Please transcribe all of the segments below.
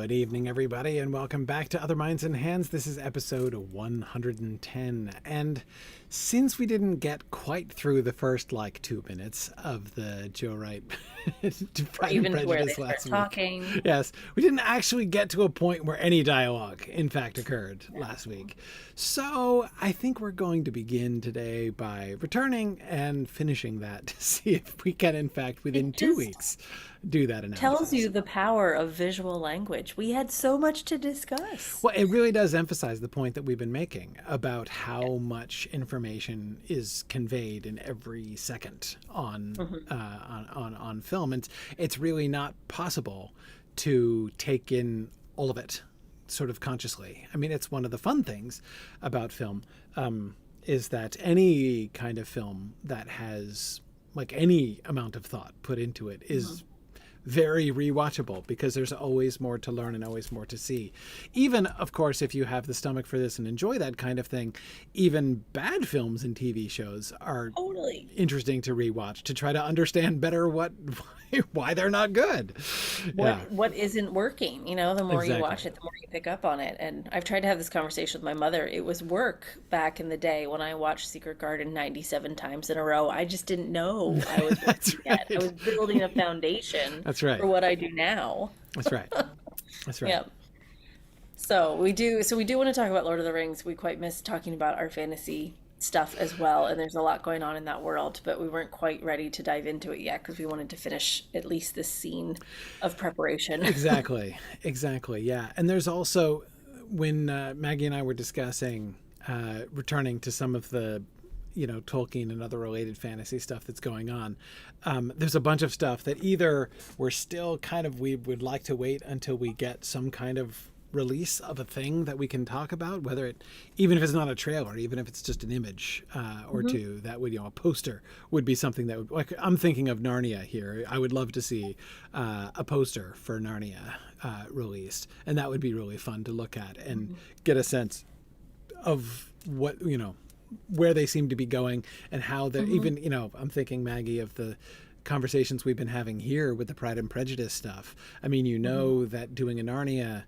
Good evening, everybody, and welcome back to Other Minds and Hands. This is episode 110. And since we didn't get quite through the first, 2 minutes of the Joe Wright Pride and Prejudice last week. Talking. Yes, we didn't actually get to a point where any dialogue, in fact, occurred last week. So I think we're going to begin today by returning and finishing that to see if we can, in fact, within 2 weeks, do that analysis. Tells you the power of visual language. We had so much to discuss. Well, it really does emphasize the point that we've been making about how much information is conveyed in every second on on film, and it's really not possible to take in all of it sort of consciously. I mean, it's one of the fun things about film is that any kind of film that has any amount of thought put into it is very rewatchable, because there's always more to learn and always more to see. Even, of course, if you have the stomach for this and enjoy that kind of thing, even bad films and TV shows are interesting to rewatch to try to understand better why they're not good. What isn't working, the more you watch it, the more you pick up on it. And I've tried to have this conversation with my mother. It was work back in the day when I watched Secret Garden 97 times in a row. I just didn't know I was working yet. I was building a foundation. That's right. For what I do now. That's right. That's right. Yeah. So we do want to talk about Lord of the Rings. We quite missed talking about our fantasy stuff as well, and there's a lot going on in that world, but we weren't quite ready to dive into it yet because we wanted to finish at least this scene of preparation. Exactly. Yeah. And there's also, when Maggie and I were discussing returning to some of the Tolkien and other related fantasy stuff that's going on, there's a bunch of stuff that either we're still we would like to wait until we get some kind of release of a thing that we can talk about, whether it, even if it's not a trailer, even if it's just an image or two, that would, a poster would be something that would, I'm thinking of Narnia here. I would love to see a poster for Narnia released, and that would be really fun to look at and get a sense of what, where they seem to be going and how they're even, I'm thinking, Maggie, of the conversations we've been having here with the Pride and Prejudice stuff. I mean, that doing a Narnia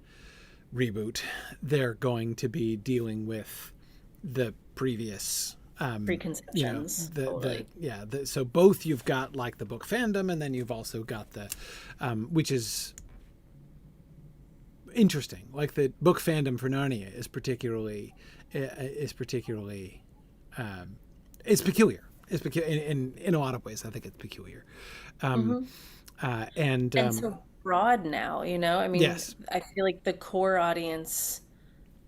reboot, they're going to be dealing with the previous preconceptions. So both you've got the book fandom, and then you've also got the which is interesting. The book fandom for Narnia is particularly it's peculiar. It's in a lot of ways. I think it's peculiar, and so broad now. I mean, yes. I feel like the core audience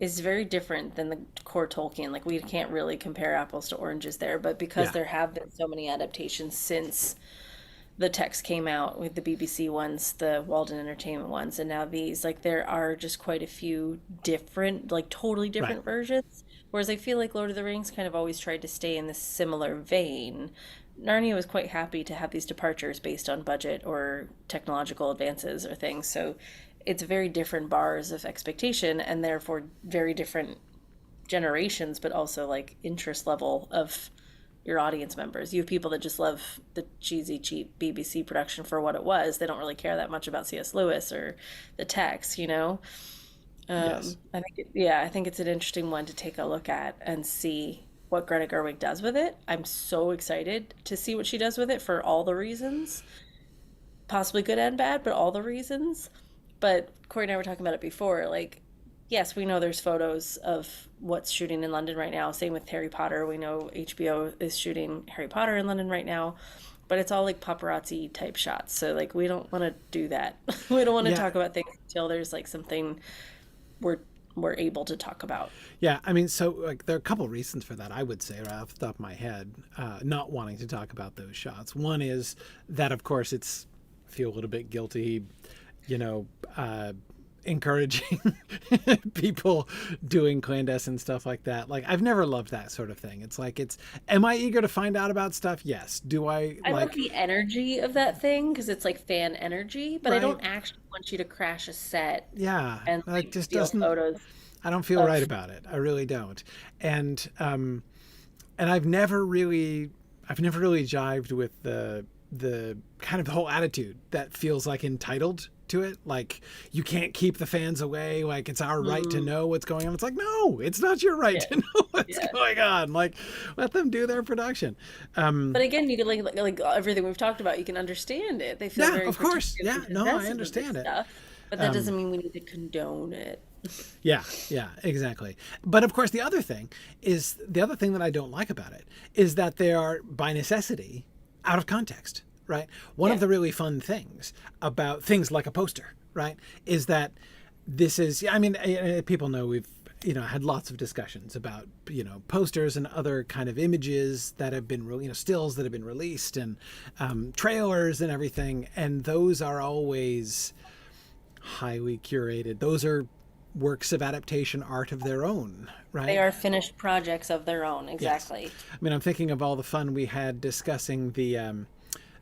is very different than the core Tolkien. We can't really compare apples to oranges there, but because there have been so many adaptations since the text came out, with the BBC ones, the Walden Entertainment ones, and now these, there are just quite a few different, totally different versions. Whereas I feel like Lord of the Rings kind of always tried to stay in this similar vein. Narnia was quite happy to have these departures based on budget or technological advances or things. So it's very different bars of expectation, and therefore very different generations, but also interest level of your audience members. You have people that just love the cheesy, cheap BBC production for what it was. They don't really care that much about C.S. Lewis or the text, Yes. I think it's an interesting one to take a look at and see what Greta Gerwig does with it. I'm so excited to see what she does with it for all the reasons, possibly good and bad, but all the reasons. But Corey and I were talking about it before. Yes, we know there's photos of what's shooting in London right now. Same with Harry Potter. We know HBO is shooting Harry Potter in London right now. But it's all paparazzi type shots. So we don't want to do that. We don't want to talk about things until there's something we're able to talk about. Yeah, I mean, so there are a couple reasons for that, I would say, right off the top of my head, not wanting to talk about those shots. One is that, of course, I feel a little bit guilty, encouraging people doing clandestine stuff like that. I've never loved that sort of thing. Am I eager to find out about stuff? Yes. Do I love the energy of that thing, because it's fan energy, but I don't actually want you to crash a set. Yeah. And just steal doesn't, photos. I don't feel right about it. I really don't. And I've never really jived with the kind of the whole attitude that feels entitled to it. Like, you can't keep the fans away. Like, it's our right to know what's going on. It's like, no, it's not your right to know what's going on. Like, let them do their production. But again, you can like everything we've talked about, you can understand it. They feel very of course. protective Yeah, and no, I possessive of understand this it. stuff, but that doesn't mean we need to condone it. Yeah, exactly. But of course, the other thing that I don't like about it is that they are, by necessity, out of context, right? One of the really fun things about things like a poster, right, is that this is, I mean, people know we've, had lots of discussions about, posters and other kind of images that have been, stills that have been released, and trailers and everything. And those are always highly curated. Those are works of adaptation art of their own, right? They are finished projects of their own, exactly. Yes. I mean, I'm thinking of all the fun we had discussing the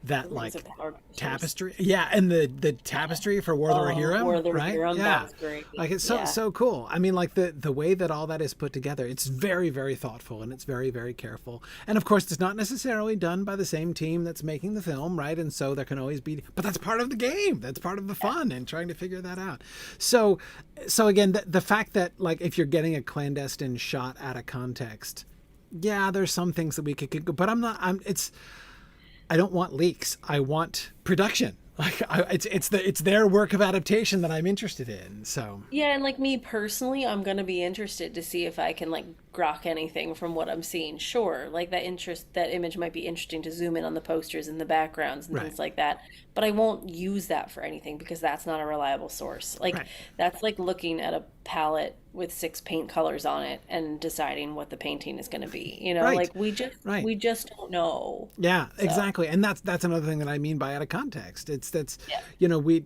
that Rings like of Power pictures. tapestry, and the tapestry for War of the Rohirrim, War of the right? Rohirrim, Yeah, that was great. like it's so cool. I mean, like the way that all that is put together, it's very, very thoughtful, and it's very, very careful. And of course, it's not necessarily done by the same team that's making the film, right? And so there can always be, but that's part of the game. That's part of the fun and trying to figure that out. So again, the fact that, like, if you're getting a clandestine shot out of context, there's some things that we could, but I don't want leaks. I want production. Like, it's their work of adaptation that I'm interested in. So Yeah, and like me personally, I'm gonna be interested to see if I can like grok anything from what I'm seeing. Sure, like that image might be interesting to zoom in on the posters and the backgrounds and things like that. But I won't use that for anything because that's not a reliable source. Like that's like looking at a palette with 6 paint colors on it and deciding what the painting is going to be. Like we just don't know. Yeah, exactly. And that's another thing that I mean by out of context. We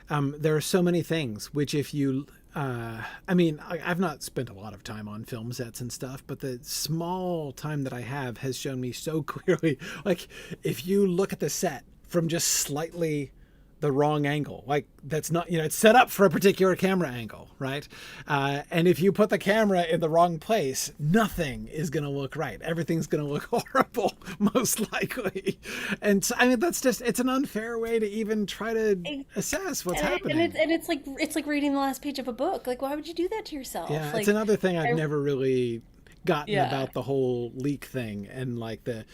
there are so many things which, if you I mean, I've not spent a lot of time on film sets and stuff, but the small time that I have has shown me so clearly, like, if you look at the set from just slightly the wrong angle, like, that's not, it's set up for a particular camera angle, right? And if you put the camera in the wrong place, nothing is going to look right. Everything's going to look horrible, most likely. And so, I mean, it's an unfair way to even try to assess what's happening. And it's like reading the last page of a book. Like, why would you do that to yourself? Yeah, like, it's another thing I've never really gotten about the whole leak thing, and like the,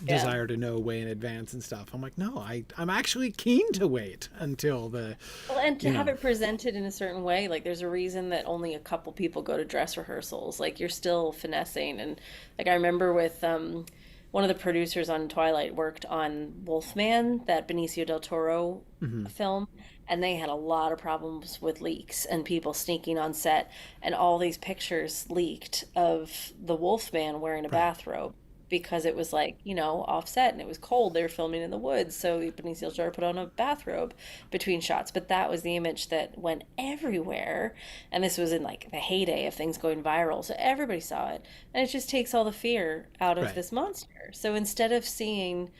desire to know way in advance and stuff. I'm like, no, I'm actually keen to wait until and to have it presented in a certain way. Like, there's a reason that only a couple people go to dress rehearsals. Like, you're still finessing. And like, I remember with one of the producers on Twilight worked on Wolfman, that Benicio del Toro film, and they had a lot of problems with leaks and people sneaking on set, and all these pictures leaked of the Wolfman wearing a bathrobe, because it was like, offset, and it was cold. They were filming in the woods, so Benicio del Toro put on a bathrobe between shots. But that was the image that went everywhere, and this was in like the heyday of things going viral, so everybody saw it, and it just takes all the fear out of this monster. So instead of seeing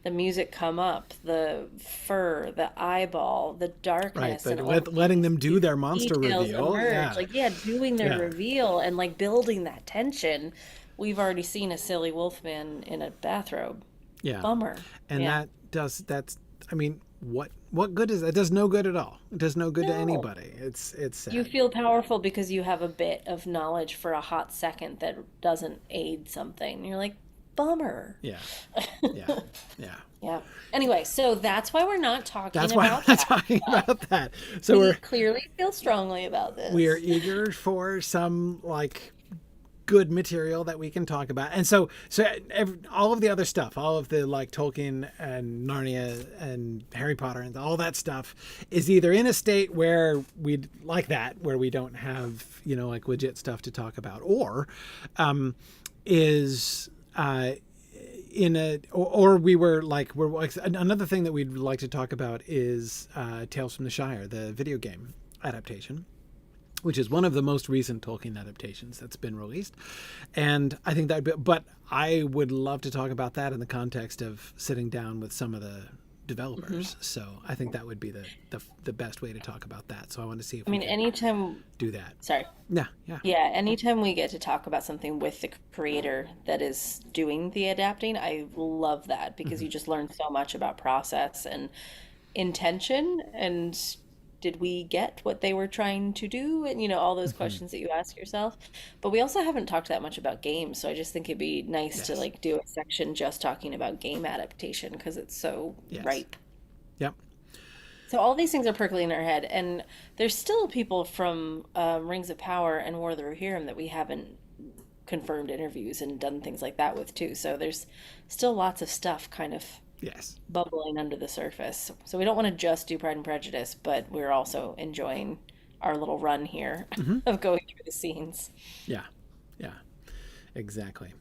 the music come up, the fur, the eyeball, the darkness, and letting them do their monster reveal, doing their reveal and like building that tension. We've already seen a silly Wolfman in a bathrobe. Yeah. Bummer. And I mean, what good is that? It does no good at all. It does no good to anybody. It's sad. You feel powerful because you have a bit of knowledge for a hot second that doesn't aid something. You're like, bummer. Yeah. Yeah. Anyway, so that's why we're not talking about that. So we clearly feel strongly about this. We're eager for some, like, good material that we can talk about. And so all of the other stuff, all of the, like, Tolkien and Narnia and Harry Potter and all that stuff is either in a state where we'd like that, where we don't have, like, legit stuff to talk about, or is we're another thing that we'd like to talk about is Tales from the Shire, the video game adaptation, which is one of the most recent Tolkien adaptations that's been released. And I think but I would love to talk about that in the context of sitting down with some of the developers. So I think that would be the best way to talk about that. So I want to see if anytime do that. Sorry. Yeah. Anytime we get to talk about something with the creator that is doing the adapting, I love that, because you just learn so much about process and intention, and did we get what they were trying to do, and all those Hmm. questions that you ask yourself. But we also haven't talked that much about games, so I just think it'd be nice to Yes. like do a section just talking about game adaptation because it's so Yes. ripe. Yep. So all these things are percolating in our head, and there's still people from Rings of Power and War of the Rohirrim that we haven't confirmed interviews and done things like that with too. So there's still lots of stuff kind of Yes. bubbling under the surface. So we don't want to just do Pride and Prejudice, but we're also enjoying our little run here Hmm. of going through the scenes. Yeah. Yeah. Exactly.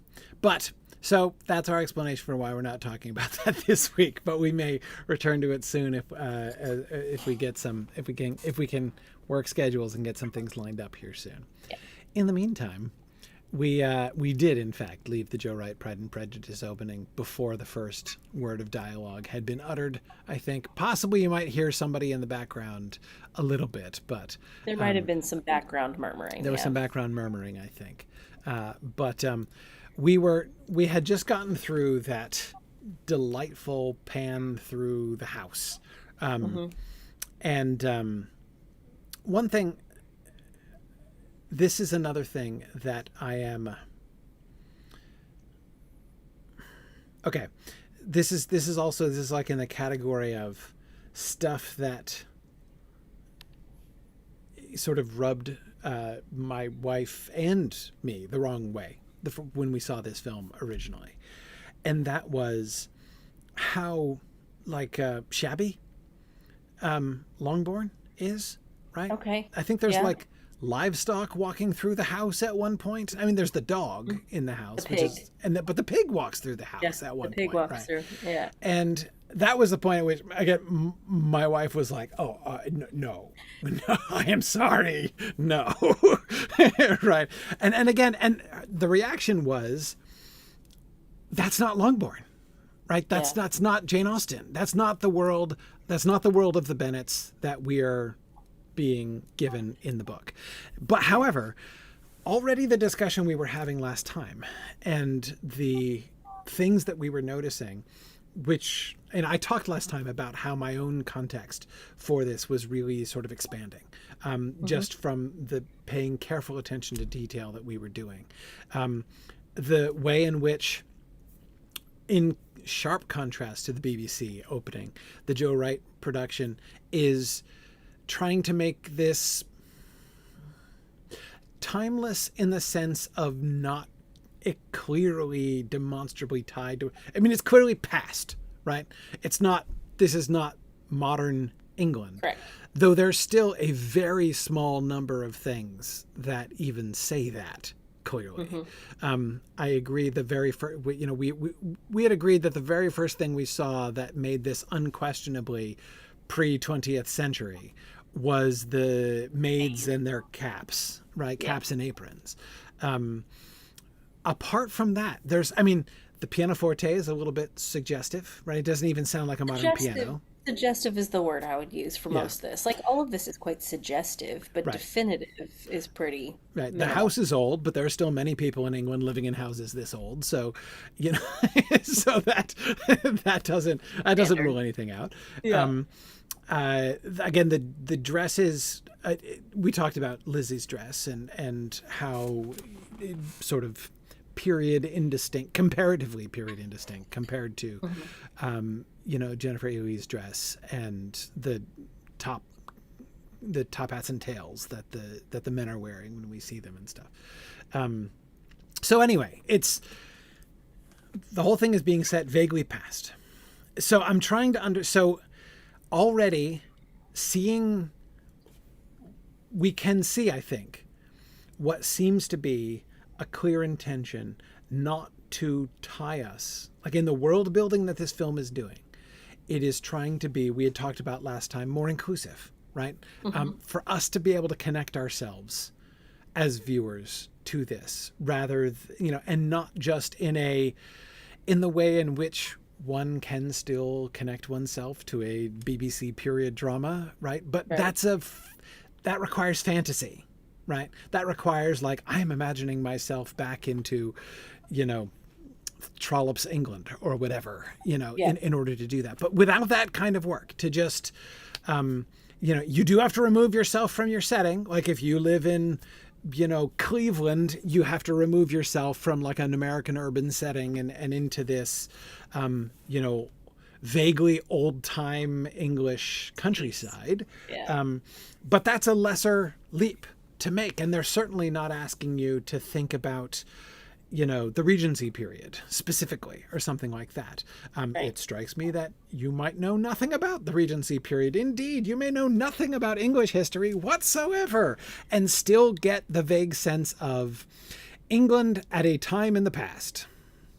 But so that's our explanation for why we're not talking about that this week. But we may return to it soon if we get some if we can work schedules and get some things lined up here soon. Yeah. In the meantime, we did in fact leave the Joe Wright Pride and Prejudice opening before the first word of dialogue had been uttered. I think possibly you might hear somebody in the background a little bit, but There might have been some background murmuring. there was Yeah. some background murmuring, I think. But we had just gotten through that delightful pan through the house, Hmm. and one thing. This is another thing that I am. Okay, this is like in the category of stuff that sort of rubbed my wife and me the wrong way when we saw this film originally, and that was how like shabby Longbourn is, right? Okay. I think there's Yeah. like livestock walking through the house at one point. I mean, there's the dog in the house, The which pig. is, but the pig walks through the Yeah. house at The one pig point, walks right? through. Yeah. And that was the point at which my wife was like, "Oh, no, no, I am sorry, no," right? And again, and the reaction was, "That's not Longbourn, right? Yeah. That's not Jane Austen. That's not the world. That's not the world of the Bennets that we are being given in the book." But however, already the discussion we were having last time and the things that we were noticing, which, and I talked last time about how my own context for this was really sort of expanding, Hmm. just from the paying careful attention to detail that we were doing. The way in which, in sharp contrast to the BBC opening, the Joe Wright production is trying to make this timeless in the sense of not it clearly demonstrably tied to, I mean, it's clearly past, right? It's not, this is not modern England, Correct. though there's still a very small number of things that even say that clearly. Hmm. I agree. The very first, we had agreed that the very first thing we saw that made this unquestionably pre 20th century was the maids and their caps, right? Yeah. Caps and aprons. Apart from that, I mean, the pianoforte is a little bit suggestive, right? It doesn't even sound like a modern Suggestive. piano. Suggestive is the word I would use for Yeah, most of this. Like all of this is quite suggestive, but right. definitive is pretty Right. The minimal. house is old, but there are still many people in England living in houses this old. So, so that doesn't Standard. rule anything out. Yeah. Um, Again, the dresses. We talked about Lizzie's dress and how it sort of period indistinct, comparatively period indistinct compared to, Hmm. Jennifer Ailey's dress and top the top hats and tails that the men are wearing when we see them and stuff. So anyway, it's the whole thing is being set vaguely past. So I'm trying to so already seeing, we can see, I think, what seems to be a clear intention not to tie us, like in the world building that this film is doing. It is trying to be, we had talked about last time, more inclusive, right? Hmm. For us to be able to connect ourselves as viewers to this, rather, and not just in the way in which one can still connect oneself to a BBC period drama, right? But Right. that requires fantasy, right? That requires, like, I'm imagining myself back into, you know, trollops England or whatever, Yeah. in order to do that. But without that kind of work, to just, you do have to remove yourself from your setting. Like if you live in, Cleveland, you have to remove yourself from like an American urban setting and into this, vaguely old time English countryside. Yeah. But that's a lesser leap to make. And they're certainly not asking you to think about, the Regency period specifically or something like that. Right. It strikes me that you might know nothing about the Regency period. Indeed, you may know nothing about English history whatsoever and still get the vague sense of England at a time in the past.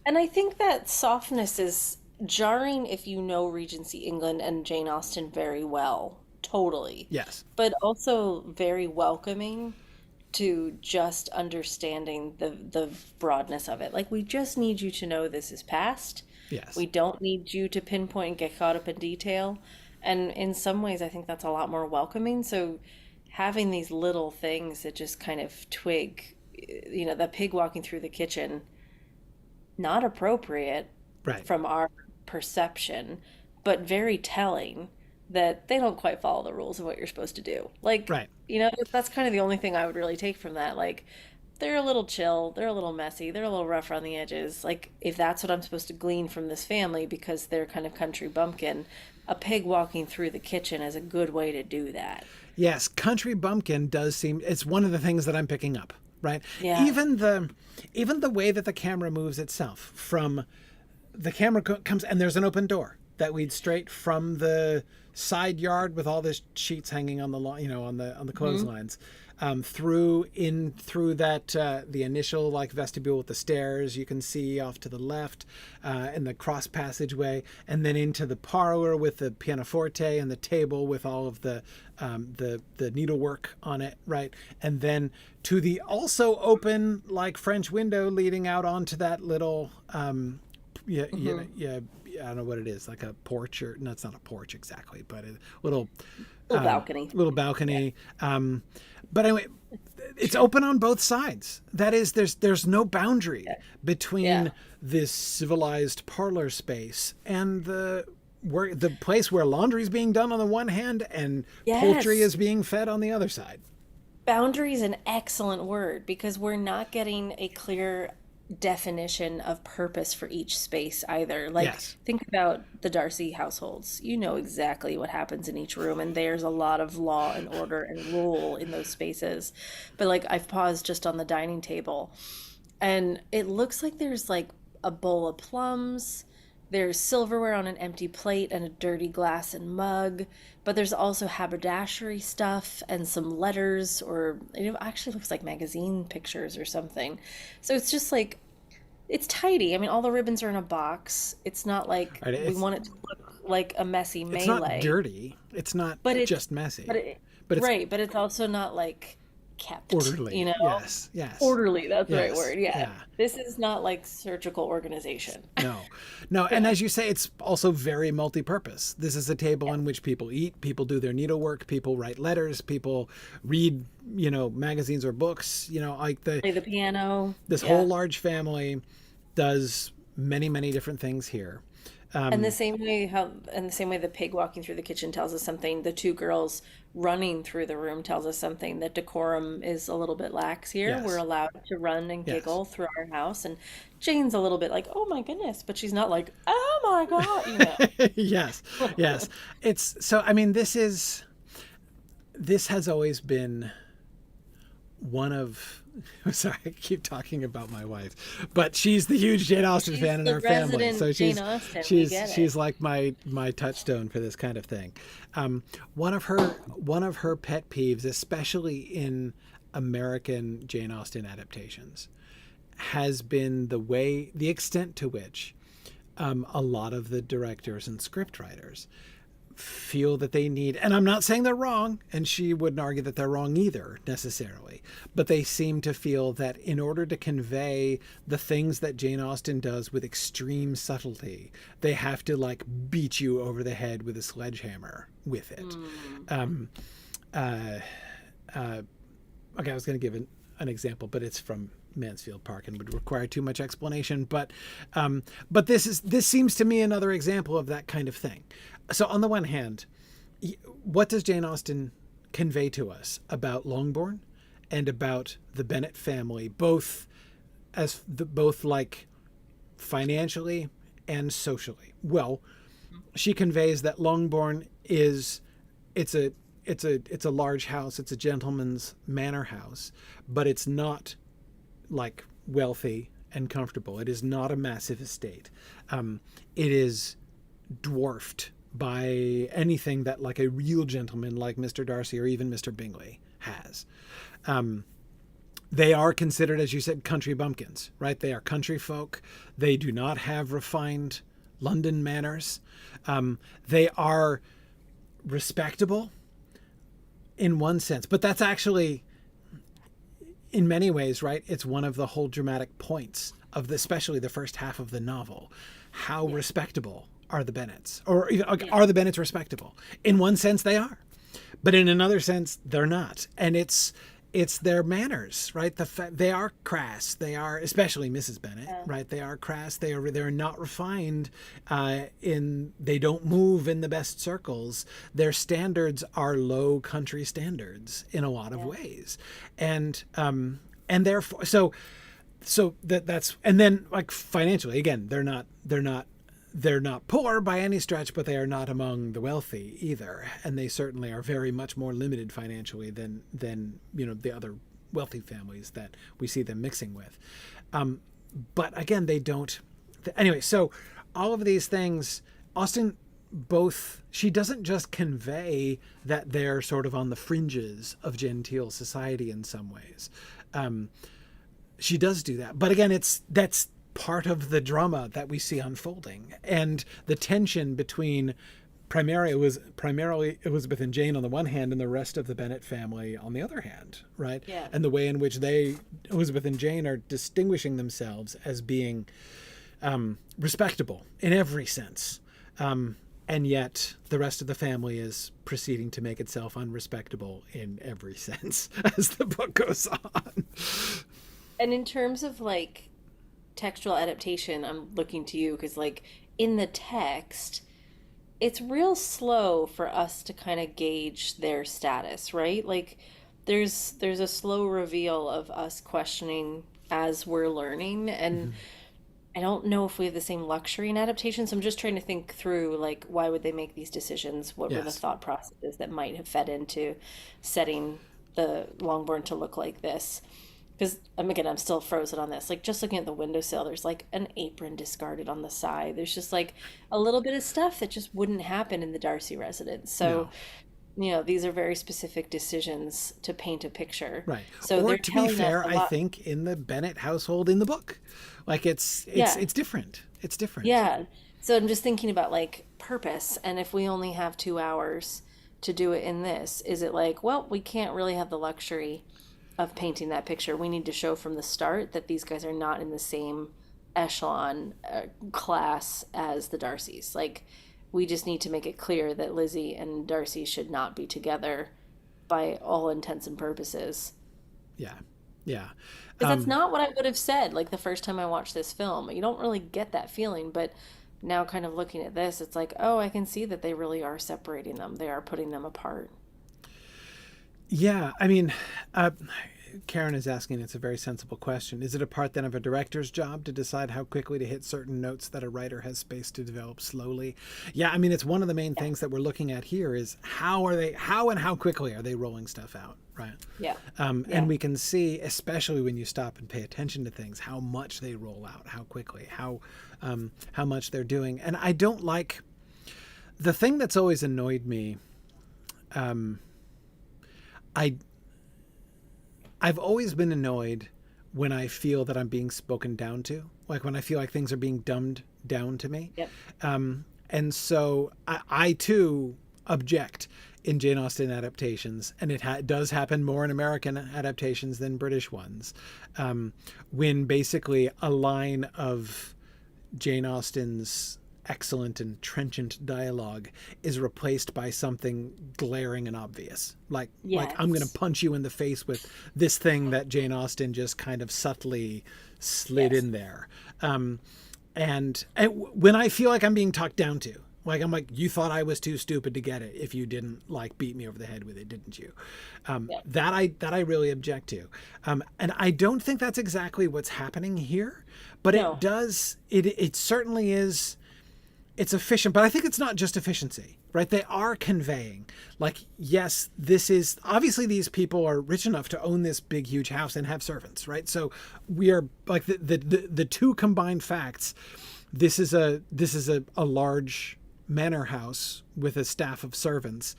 And I think that softness is jarring if you know Regency England and Jane Austen very well. Totally. Yes. But also very welcoming to just understanding the broadness of it. Like, we just need you to know this is past. Yes. We don't need you to pinpoint and get caught up in detail. And in some ways, I think that's a lot more welcoming. So having these little things that just kind of twig, the pig walking through the kitchen, not appropriate Right. from our perception, but very telling that they don't quite follow the rules of what you're supposed to do. Like, Right. that's kind of the only thing I would really take from that. Like, they're a little chill, they're a little messy, they're a little rough around the edges. Like, if that's what I'm supposed to glean from this family because they're kind of country bumpkin, a pig walking through the kitchen is a good way to do that. Yes, country bumpkin does seem, it's one of the things that I'm picking up, right? Yeah. Even the way that the camera moves itself, from the camera comes and there's an open door that leads straight from the side yard with all the sheets hanging on the lawn, on the clotheslines, through that the initial like vestibule with the stairs you can see off to the left, in the cross passageway, and then into the parlor with the pianoforte and the table with all of the needlework on it, right? And then to the also open like French window leading out onto that little I don't know what it is, like a porch, or no, it's not a porch exactly, but a little Balcony. Little balcony. But anyway, it's open on both sides. That is, there's no boundary between this civilized parlor space and the place where laundry is being done on the one hand and poultry is being fed on the other side. Boundary is an excellent word because we're not getting a clear definition of purpose for each space either. Like, think about the Darcy households. You know exactly what happens in each room, and there's a lot of law and order and rule in those spaces. But like, I've paused just on the dining table, and it looks like there's like a bowl of plums. There's silverware on an empty plate and a dirty glass and mug, but there's also haberdashery stuff and some letters, or it actually looks like magazine pictures or something. So it's just like, it's tidy. I mean, all the ribbons are in a box. It's not like we want it to look like a messy melee. It's not dirty. It's not just messy. But it's also not like kept orderly. Yes. Orderly, that's the right word. Yeah. This is not like surgical organization. No. And as you say, it's also very multi-purpose. This is a table on which people eat, people do their needlework, people write letters, people read, magazines or books, like play the piano. This whole large family does many, many different things here. And the same way the pig walking through the kitchen tells us something, the two girls running through the room tells us something, that decorum is a little bit lax here. Yes. We're allowed to run and giggle through our house, and Jane's a little bit like, oh my goodness, but she's not like, oh my God, Yes. It's so, I mean, this has always been one of, sorry, I keep talking about my wife, but she's the huge Jane Austen fan in our family. So she's like my touchstone for this kind of thing. One of her pet peeves, especially in American Jane Austen adaptations, has been the extent to which a lot of the directors and scriptwriters feel that they need, and I'm not saying they're wrong, and she wouldn't argue that they're wrong either necessarily, but they seem to feel that in order to convey the things that Jane Austen does with extreme subtlety, they have to like beat you over the head with a sledgehammer with it. Okay, I was going to give an example, but it's from Mansfield Park and would require too much explanation. But this seems to me another example of that kind of thing. So on the one hand, what does Jane Austen convey to us about Longbourn and about the Bennett family, both like financially and socially? Well, she conveys that Longbourn it's a large house. It's a gentleman's manor house, but it's not like wealthy and comfortable. It is not a massive estate. It is dwarfed by anything that like a real gentleman like Mr. Darcy or even Mr. Bingley has. They are considered, as you said, country bumpkins, right? They are country folk. They do not have refined London manners. They are respectable in one sense, but that's actually, in many ways, right? It's one of the whole dramatic points of especially the first half of the novel. How respectable are the Bennets? Or are the Bennets respectable? In one sense, they are. But in another sense, they're not. And it's their manners, right? They are crass. They are, especially Mrs. Bennett, right? They are crass. They're not refined. They don't move in the best circles. Their standards are low country standards in a lot of ways, and therefore, so that's, and then like financially, again, they're not poor by any stretch, but they are not among the wealthy either. And they certainly are very much more limited financially than the other wealthy families that we see them mixing with. But again, they don't. Anyway, so all of these things, Austen, she doesn't just convey that they're sort of on the fringes of genteel society in some ways. She does do that. But again, that's part of the drama that we see unfolding, and the tension between primarily Elizabeth and Jane on the one hand and the rest of the Bennett family on the other hand, right? Yeah. And the way in which Elizabeth and Jane are distinguishing themselves as being respectable in every sense, and yet the rest of the family is proceeding to make itself unrespectable in every sense as the book goes on. And in terms of like textual adaptation, I'm looking to you because like in the text it's real slow for us to kind of gauge their status, right? Like there's a slow reveal of us questioning as we're learning, and I don't know if we have the same luxury in adaptation, so I'm just trying to think through like why would they make these decisions, what were the thought processes that might have fed into setting the Longbourn to look like this. Because, again, I'm still frozen on this. Like, just looking at the windowsill, there's, like, an apron discarded on the side. There's just, like, a little bit of stuff that just wouldn't happen in the Darcy residence. So, these are very specific decisions to paint a picture. Right. So or to be fair, I think, in the Bennett household in the book. Like, it's different. It's different. Yeah. So I'm just thinking about, like, purpose. And if we only have 2 hours to do it in this, is it like, well, we can't really have the luxury of painting that picture. We need to show from the start that these guys are not in the same echelon class as the Darcys. Like, we just need to make it clear that Lizzie and Darcy should not be together by all intents and purposes. Yeah. Because that's not what I would have said like the first time I watched this film. You don't really get that feeling, but now kind of looking at this, it's like, oh, I can see that they really are separating them. They are putting them apart. Yeah, I mean, Karen is asking, it's a very sensible question. Is it a part then of a director's job to decide how quickly to hit certain notes that a writer has space to develop slowly? Yeah, I mean, it's one of the main things that we're looking at here is how and how quickly are they rolling stuff out, right? Yeah. And we can see, especially when you stop and pay attention to things, how much they roll out, how quickly, how much they're doing. And I don't like, the thing that's always annoyed me, I've always been annoyed when I feel that I'm being spoken down to, like when I feel like things are being dumbed down to me. Yep. And so I too object in Jane Austen adaptations, and it does happen more in American adaptations than British ones, when basically a line of Jane Austen's excellent and trenchant dialogue is replaced by something glaring and obvious. Like I'm going to Yes. punch you in the face with this thing that Jane Austen just kind of subtly slid Yes. in there. And when I feel like I'm being talked down to, like I'm like, you thought I was too stupid to get it if you didn't like beat me over the head with it, didn't you? Yeah. That I really object to, and I don't think that's exactly what's happening here, but it No. does. It certainly is. It's efficient, but I think it's not just efficiency, right? They are conveying, like, yes, this is obviously these people are rich enough to own this big, huge house and have servants, right? So we are like the two combined facts. This is a large manor house with a staff of servants,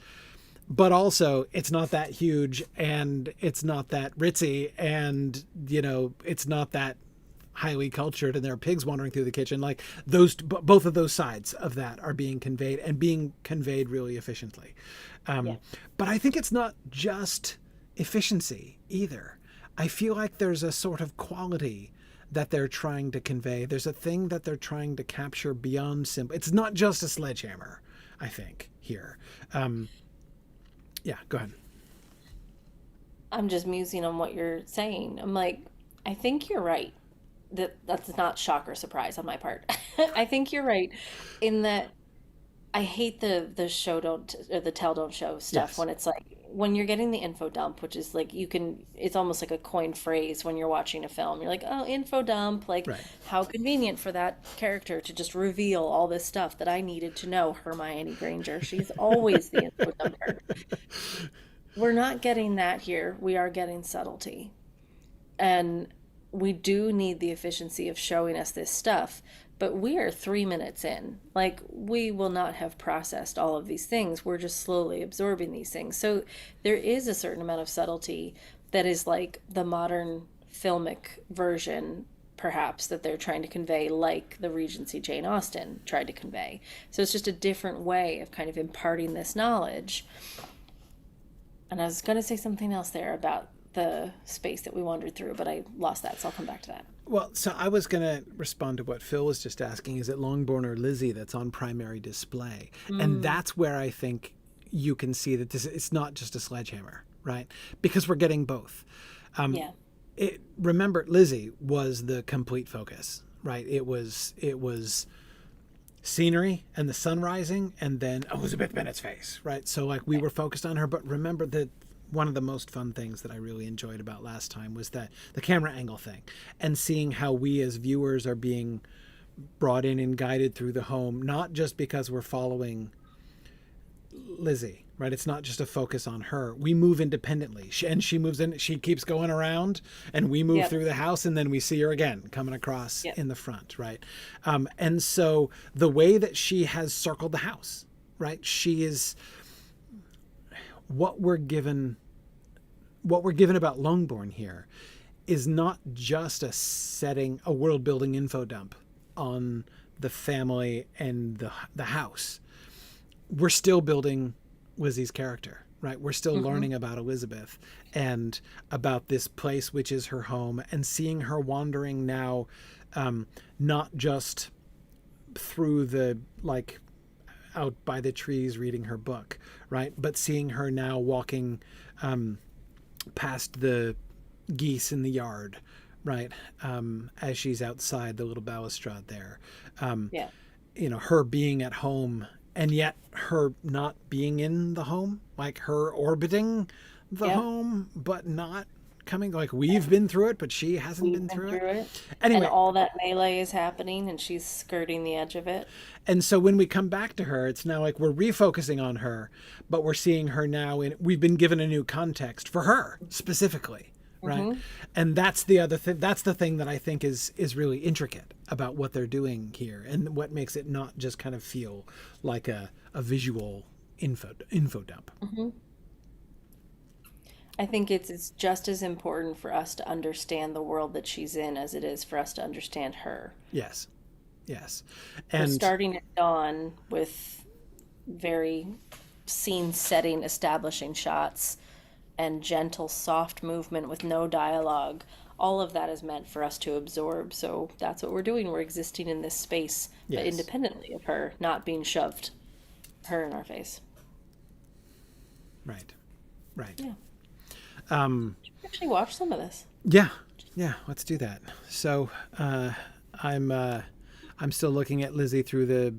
but also it's not that huge and it's not that ritzy and it's not that highly cultured and there are pigs wandering through the kitchen. Like both of those sides of that are being conveyed and being conveyed really efficiently. Yeah. But I think it's not just efficiency either. I feel like there's a sort of quality that they're trying to convey. There's a thing that they're trying to capture beyond simple. It's not just a sledgehammer, I think, here. Yeah, go ahead. I'm just musing on what you're saying. I'm like, I think you're right. That's not shock or surprise on my part. I think you're right in that I hate the show don't or the tell don't show stuff Yes. when it's like when you're getting the info dump, which is like you can it's almost like a coined phrase when you're watching a film. You're like, "Oh, info dump, like Right. how convenient for that character to just reveal all this stuff that I needed to know, Hermione Granger. She's always the info dumper." We're not getting that here. We are getting subtlety. And we do need the efficiency of showing us this stuff, but we are 3 minutes in. Like, we will not have processed all of these things. We're just slowly absorbing these things. So there is a certain amount of subtlety that is like the modern filmic version, perhaps, that they're trying to convey, like the Regency Jane Austen tried to convey. So it's just a different way of kind of imparting this knowledge. And I was going to say something else there about the space that we wandered through, but I lost that, so I'll come back to that. Well, so I was going to respond to what Phil was just asking. Is it Longbourn or Lizzie that's on primary display? And Mm, that's where I think you can see that it's not just a sledgehammer, right? Because we're getting both. yeah, Remember, Lizzie was the complete focus, right? It was scenery and the sun rising and then Elizabeth Bennet's face, right? So like we yeah, were focused on her, but remember that one of the most fun things that I really enjoyed about last time was that the camera angle thing and seeing how we as viewers are being brought in and guided through the home, not just because we're following Lizzie, right? It's not just a focus on her. We move independently. She moves in, she keeps going around, and we move yep, through the house, and then we see her again coming across yep, in the front, right? And so the way that she has circled the house, right? She is what we're given. What we're given about Longbourn here is not just a setting, a world building info dump on the family and the house. We're still building Lizzie's character, right? We're still hmm, learning about Elizabeth and about this place, which is her home, and seeing her wandering now, not just through the like out by the trees reading her book, right? But seeing her now walking past the geese in the yard, right? As she's outside the little balustrade there. Um, yeah, her being at home and yet her not being in the home, like her orbiting the yep, home, but not coming. Like we've yep. been through it, but she hasn't We've been been through it. through it, and Anyway, all that melee is happening, and she's skirting the edge of it. and so when we come back to her, it's now like we're refocusing on her, but we're seeing her now in, we've been given a new context for her specifically, right? Hmm. And that's the other thing. That's the thing that I think is really intricate about what they're doing here, and what makes it not just kind of feel like a visual info dump. Hmm. I think it's just as important for us to understand the world that she's in as it is for us to understand her. Yes, yes, We're and starting at dawn with very scene setting, establishing shots and gentle, soft movement with no dialogue all of that is meant for us to absorb. So that's what we're doing. We're existing in this space, but Yes. independently of her, not being shoved her in our face. Right. Right. Yeah. Um, Actually watch some of this. yeah. Yeah. Let's do that. So I'm I'm still looking at Lizzie through the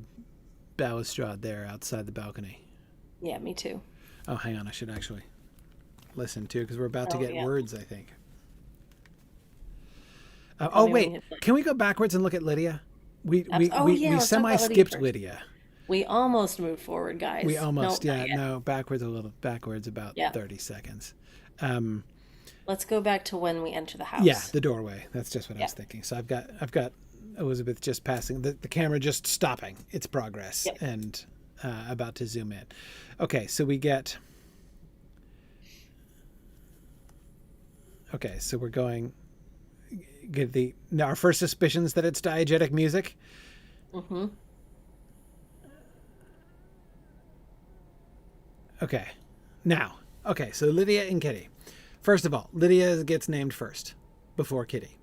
balustrade there outside the balcony. Yeah, me too. Oh, hang on. I should actually listen too because we're about to Oh, get yeah. words, I think. Tell me when you Wait. hit play. Can we go backwards and look at Lydia? Oh, yeah, We let's talk about Lydia semi-skipped first. Lydia. We almost moved forward, We guys. No, almost, not yeah, yet. no, backwards about Yeah. 30 seconds. Um, Let's go back to when we enter the yeah, house. the doorway. That's just what I Yeah. was thinking. So I've got Elizabeth just passing the camera, just stopping its progress Yep. and about to zoom in. Okay, so we get. Okay, so we're going. Get our first suspicions that it's diegetic music. Mm-hmm. Okay, now, okay, so Lydia and Kitty. First of all, Lydia gets named first before Kitty,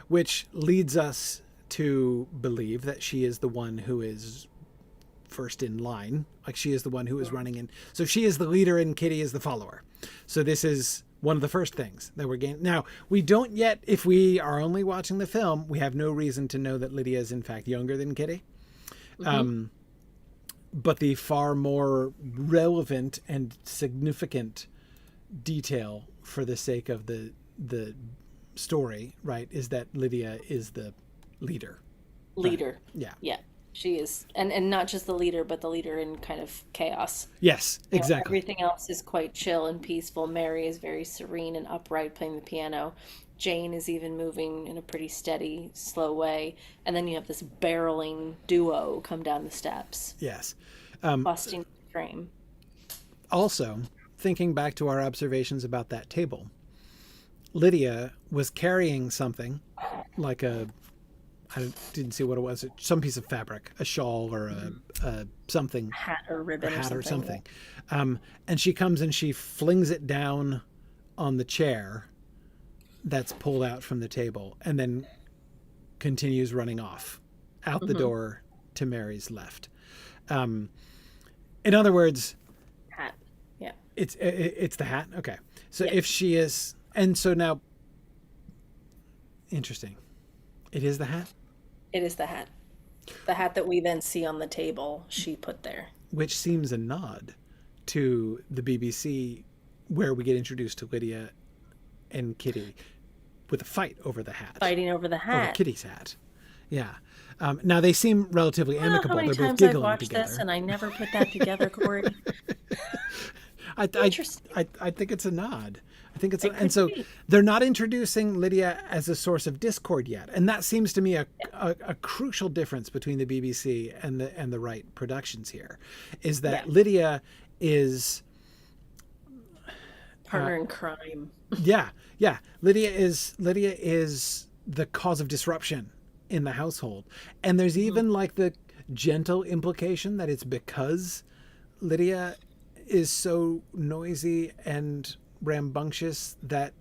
which leads us to believe that she is the one who is first in line. Like she is the one who is running in. So she is the leader and Kitty is the follower. So this is one of the first things that we're getting. Now, we don't yet, if we are only watching the film, we have no reason to know that Lydia is in fact younger than Kitty. Mm-hmm. But the far more relevant and significant detail for the sake of the story, right, is that Lydia is the leader. Right. Leader. Yeah. Yeah. She is. And not just the leader, but the leader in kind of chaos. Yes, You know, exactly. everything else is quite chill and peaceful. Mary is very serene and upright playing the piano. Jane is even moving in a pretty steady, slow way. And then you have this barreling duo come down the steps, Yes. busting the frame. Also, thinking back to our observations about that table, Lydia was carrying something like I didn't see what it was, some piece of fabric, a shawl or a something, Hat or a ribbon or hat or something. something. And she comes and she flings it down on the chair that's pulled out from the table and then continues running off out the Mm-hmm. door to Mary's left. In other words, Hat. Yeah. it's the hat. Okay. So Yeah. if she is, and so now, interesting. It is the hat, It is the hat. The hat that we then see on the table, she put there. which seems a nod to the BBC where we get introduced to Lydia and Kitty with a fight over the hat, Fighting over the over hat. Kitty's hat. Yeah. Now they seem relatively I don't know how amicable. many They're both times I've giggling watched this together. and I never put that together, Corey. Interesting. I think it's a nod. I think it's It and could so be. they're not introducing Lydia as a source of discord yet, and that seems to me a crucial difference between the BBC and the Wright productions here, is Yeah. that Lydia is Partner in crime. yeah Lydia is the cause of disruption in the household, and there's Mhm. even like the gentle implication that it's because Lydia is so noisy and rambunctious that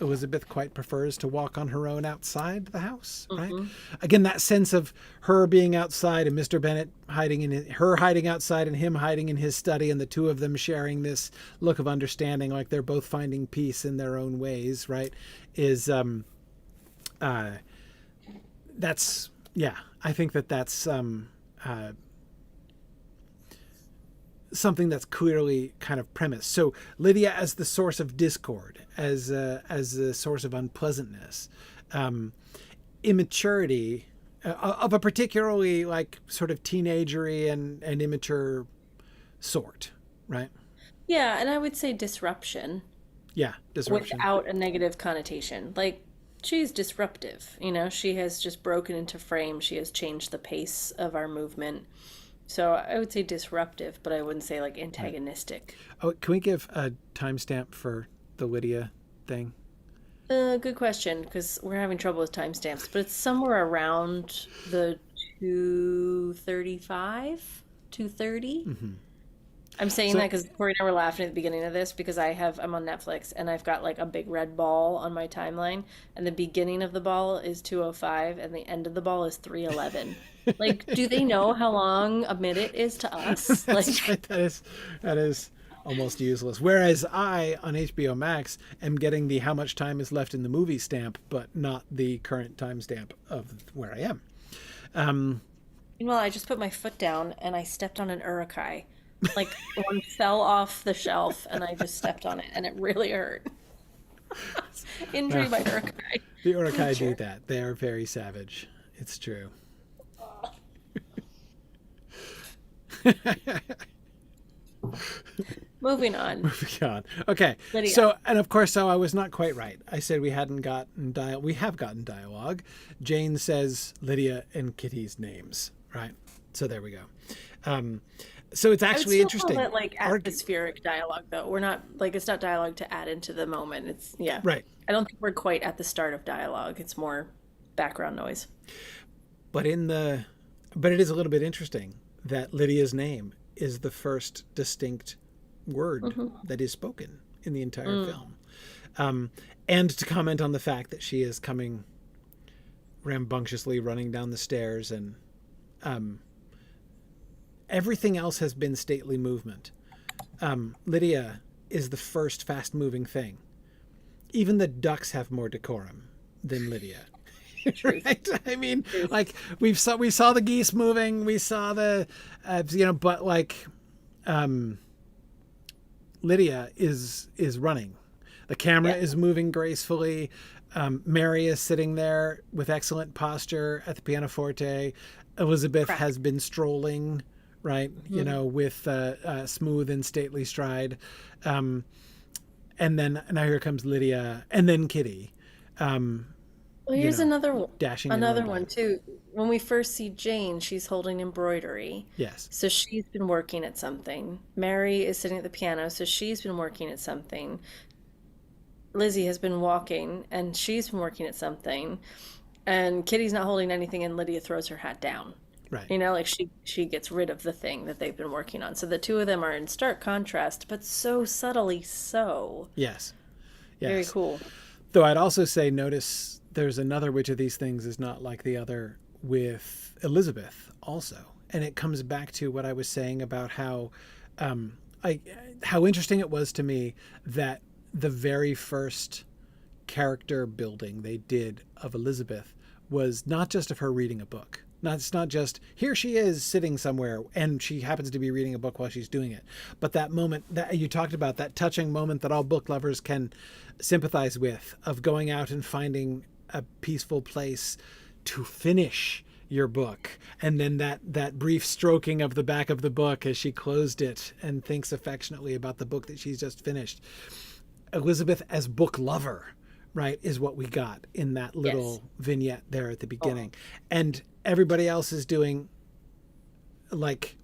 Elizabeth quite prefers to walk on her own outside the house, right? Mhm. Again, that sense of her being outside and Mr. Bennett hiding in her hiding outside and him hiding in his study, and the two of them sharing this look of understanding, like they're both finding peace in their own ways, right? Is that's yeah. I think that's something that's clearly kind of premised. So Lydia as the source of discord, as a source of unpleasantness, immaturity of a particularly like sort of teenagery and immature sort, right? Yeah, and I would say disruption Yeah, disruption. without a negative connotation. Like, she's disruptive, you know, she has just broken into frame, she has changed the pace of our movement. So I would say disruptive, but I wouldn't say like antagonistic. Oh, can we give a timestamp for the Lydia thing? Good question, because we're having trouble with timestamps, but it's somewhere around the 235, 230. I'm saying So that because Corey and I were laughing at the beginning of this because I'm on Netflix and I've got like a big red ball on my timeline, and the beginning of the ball is 2:05 and the end of the ball is 3:11. Like, do they know how long a minute is to us? that's Like, right. That is almost useless. Whereas I on HBO Max am getting the how much time is left in the movie stamp, but not the current timestamp of where I am. Um, well, I just put my foot down and I stepped on an urukai. Like, one fell off the shelf and I just stepped on it and it really hurt. uh, Injury by urukai. the Urukai do Sure. that. They are very savage. It's true. Moving on. Moving on. Okay. Lydia. So, and of course, so I was not quite right. I said we hadn't gotten dialogue. We have gotten dialogue. Jane says Lydia and Kitty's names, right? So there we go. Um, so it's I would actually still call interesting. it like atmospheric dialogue, though. We're not like it's not dialogue to add into the moment. It's yeah. Right. I don't think we're quite at the start of dialogue. It's more background noise. But but it is a little bit interesting that Lydia's name is the first distinct word that is spoken in the entire film. And to comment on the fact that she is coming rambunctiously running down the stairs, and everything else has been stately movement. Lydia is the first fast moving thing. Even the ducks have more decorum than Lydia. Right? I mean, like we saw the geese moving, we saw the, but like, Lydia is running. The camera is moving gracefully. Mary is sitting there with excellent posture at the pianoforte. Elizabeth has been strolling, right? With smooth and stately stride. And then now here comes Lydia, and then Kitty. Well, here's another one. Dashing in Another on one too. When we first see Jane, she's holding embroidery. Yes. So she's been working at something. Mary is sitting at the piano, so she's been working at something. Lizzie has been walking and she's been working at something. And Kitty's not holding anything and Lydia throws her hat down. Right. Like she gets rid of the thing that they've been working on. So the two of them are in stark contrast, but so subtly so. Yes. Very Yes. cool. Though I'd also say, notice there's another which of these things is not like the other with Elizabeth also. And it comes back to what I was saying about how how interesting it was to me that the very first character building they did of Elizabeth was not just of her reading a book. It's not just here she is sitting somewhere and she happens to be reading a book while she's doing it. But that moment that you talked about, that touching moment that all book lovers can sympathize with, of going out and finding a peaceful place to finish your book, and then that brief stroking of the back of the book as she closed it and thinks affectionately about the book that she's just finished. Elizabeth as book lover, right, is what we got in that little vignette there at the beginning. And everybody else is doing like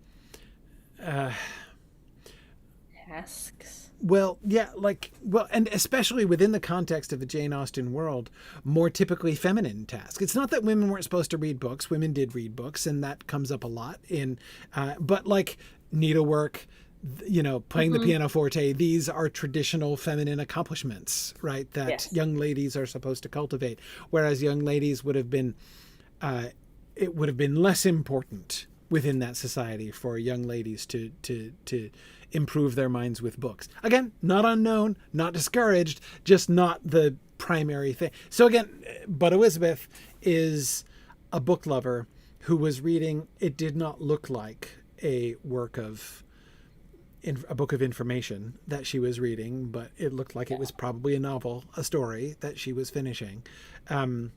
Tasks. And especially within the context of the Jane Austen world, more typically feminine tasks. It's not that women weren't supposed to read books. Women did read books, and that comes up a lot but like needlework, playing the pianoforte, these are traditional feminine accomplishments, right? That young ladies are supposed to cultivate. Whereas young ladies would have been, it would have been less important within that society for young ladies to improve their minds with books. Again, not unknown, not discouraged, just not the primary thing. So again, but Elizabeth is a book lover who was reading, it did not look like a book of information that she was reading, but it looked like it was probably a novel, a story that she was finishing. And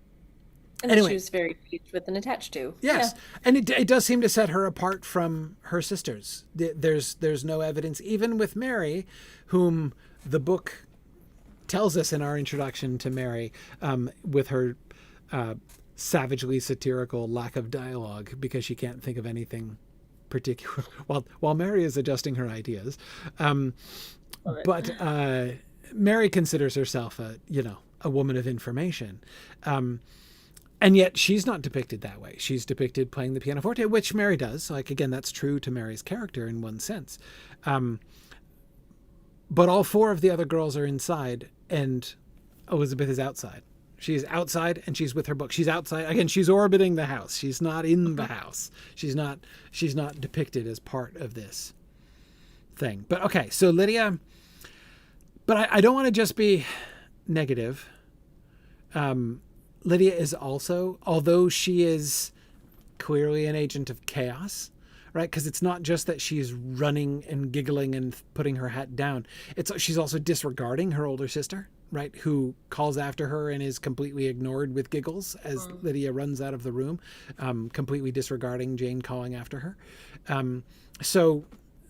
Anyway. she was very pleased with and attached to. Yes, and it does seem to set her apart from her sisters. There's no evidence, even with Mary, whom the book tells us in our introduction to Mary, with her savagely satirical lack of dialogue because she can't think of anything particular while Mary is adjusting her ideas. But Mary considers herself a woman of information. And yet she's not depicted that way. She's depicted playing the pianoforte, which Mary does. Like, again, that's true to Mary's character in one sense. But all four of the other girls are inside and Elizabeth is outside. She's outside and she's with her book. She's outside. Again, she's orbiting the house. She's not in the house. She's not depicted as part of this thing. But okay, so Lydia, but I don't want to just be negative. Lydia is also, although she is clearly an agent of chaos, right? Because it's not just that she's running and giggling and putting her hat down. She's also disregarding her older sister, right? Who calls after her and is completely ignored with giggles as Lydia runs out of the room, completely disregarding Jane calling after her. So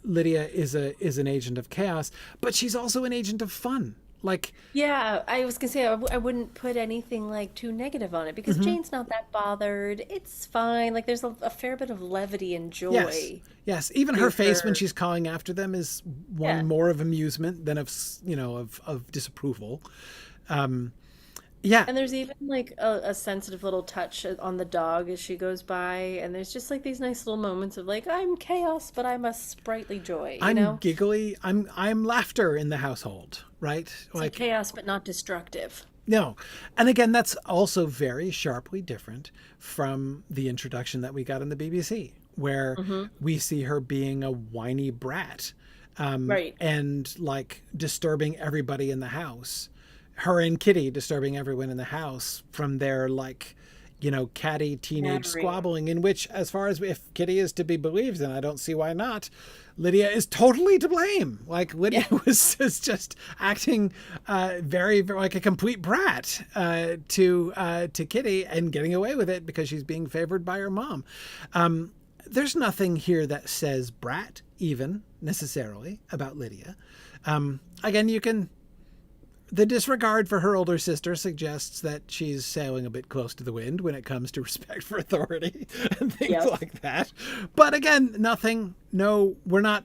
Lydia is an agent of chaos, but she's also an agent of fun. Like, Yeah, I was gonna say I wouldn't put anything like too negative on it because Jane's not that bothered. It's fine. Like there's a fair bit of levity and yes. Even joy her face when her. she's calling after them is Yeah. one more of amusement than of of disapproval. Yeah, And there's even like a sensitive little touch on the dog as she goes by, and there's just like these nice little moments of like I'm chaos, but I'm a sprightly joy, you I'm know? giggly. I'm laughter in the household, right? It's like chaos, but not destructive. No. And again, that's also very sharply different from the introduction that we got in the BBC, where we see her being a whiny brat, Right. and like disturbing everybody in the house. Her and Kitty disturbing everyone in the house from their like, catty teenage Nattering. squabbling, in which, as far as if Kitty is to be believed, and I don't see why not, Lydia is totally to blame. Like Lydia Yeah. is just acting very, very like a complete brat to Kitty and getting away with it because she's being favored by her mom. There's nothing here that says brat even necessarily about Lydia. Again, the disregard for her older sister suggests that she's sailing a bit close to the wind when it comes to respect for authority and things Yep. like that. But again, we're not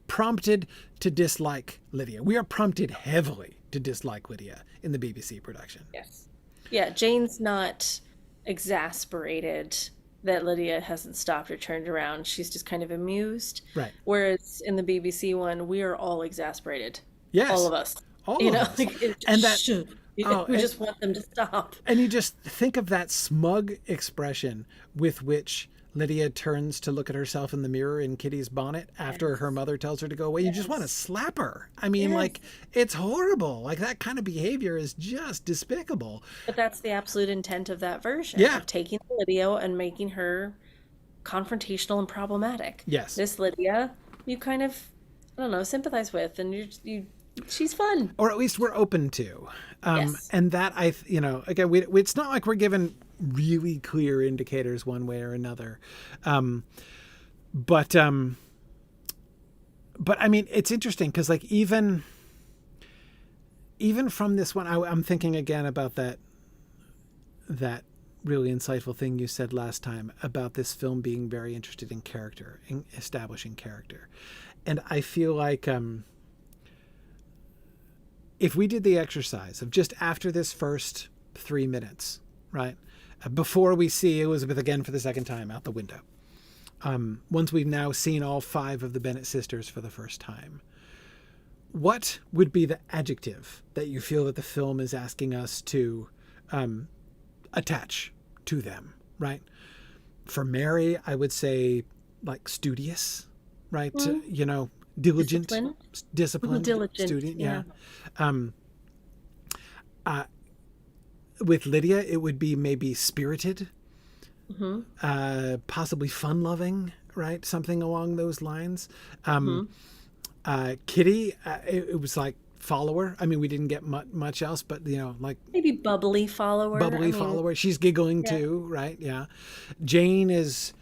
prompted to dislike Lydia. We are prompted heavily to dislike Lydia in the BBC production. Yes. Yeah, Jane's not exasperated that Lydia hasn't stopped or turned around. She's just kind of amused. Right. Whereas in the BBC one, we are all exasperated. Yes. All of us. All You of know, us. like it And that, should. oh, We and, just want them to stop. and you just think of that smug expression with which Lydia turns to look at herself in the mirror in Kitty's bonnet after her mother tells her to go away. You just want to Yes. slap her. I mean, Yes. like, it's horrible. Like, that kind of behavior is just despicable. But that's the absolute intent of that version Yeah. of taking Lydia and making her confrontational and problematic. Yes. This Lydia, you kind of, I don't know, sympathize with, and she's fun. Or at least we're open to. Yes. And that, again, it's not like we're given really clear indicators one way or another. But I mean, it's interesting because like even from this one, I'm thinking again about that really insightful thing you said last time about this film being very interested in character, in establishing character. And I feel like if we did the exercise of just after this first 3 minutes, right, before we see Elizabeth again for the second time out the window, once we've now seen all 5 of the Bennett sisters for the first time, what would be the adjective that you feel that the film is asking us to attach to them, right? For Mary, I would say like studious, right? Diligent, disciplined, Diligent, student, yeah. With Lydia, it would be maybe spirited, possibly fun-loving, right? Something along those lines. Kitty, it was like follower. I mean, we didn't get much else, but like Maybe bubbly follower. follower. She's giggling too, right? Yeah. Jane is